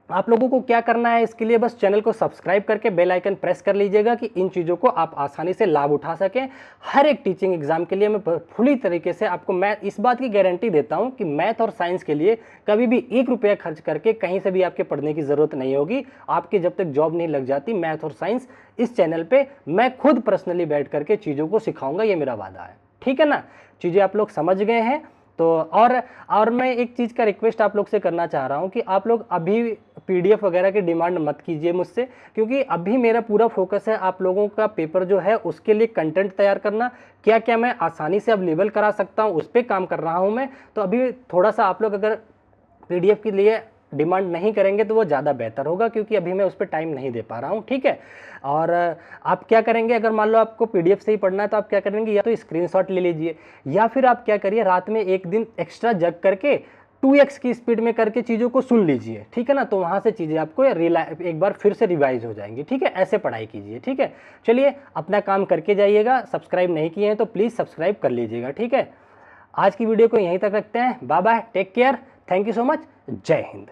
Speaker 1: आप लोगों को क्या करना है, इसके लिए बस चैनल को सब्सक्राइब करके बेल आइकन प्रेस कर लीजिएगा कि इन चीज़ों को आप आसानी से लाभ उठा सकें। हर एक टीचिंग एग्जाम के लिए मैं फुली तरीके से आपको, मैं इस बात की गारंटी देता हूं कि मैथ और साइंस के लिए कभी भी 1 रुपया खर्च करके कहीं से भी आपके पढ़ने की ज़रूरत नहीं होगी। आपकी जब तक जॉब नहीं लग जाती, मैथ और साइंस इस चैनल पर मैं खुद पर्सनली बैठ करके चीज़ों को सिखाऊंगा, ये मेरा वादा है। ठीक है ना, चीज़ें आप लोग समझ गए हैं। तो और मैं एक चीज़ का रिक्वेस्ट आप लोग से करना चाह रहा हूं कि आप लोग अभी पीडीएफ वगैरह की डिमांड मत कीजिए मुझसे, क्योंकि अभी मेरा पूरा फोकस है आप लोगों का पेपर जो है उसके लिए कंटेंट तैयार करना। क्या क्या मैं आसानी से अवेलेबल करा सकता हूं, उस पर काम कर रहा हूं मैं। तो अभी थोड़ा सा आप लोग अगर पीडीएफ के लिए डिमांड नहीं करेंगे तो वो ज़्यादा बेहतर होगा, क्योंकि अभी मैं उस पर टाइम नहीं दे पा रहा हूँ। ठीक है, और आप क्या करेंगे, अगर मान लो आपको पीडीएफ से ही पढ़ना है तो आप क्या करेंगे, या तो स्क्रीनशॉट ले लीजिए, या फिर आप क्या करिए, रात में एक दिन एक्स्ट्रा जग करके 2x की स्पीड में करके चीज़ों को सुन लीजिए। ठीक है ना, तो वहाँ से चीज़ें आपको एक बार फिर से रिवाइज हो जाएंगी। ठीक है, ऐसे पढ़ाई कीजिए। ठीक है, चलिए अपना काम करके जाइएगा। सब्सक्राइब नहीं किए हैं तो प्लीज़ सब्सक्राइब कर लीजिएगा। ठीक है, आज की वीडियो को यहीं तक रखते हैं। Bye bye, take care, thank you so much, जय हिंद।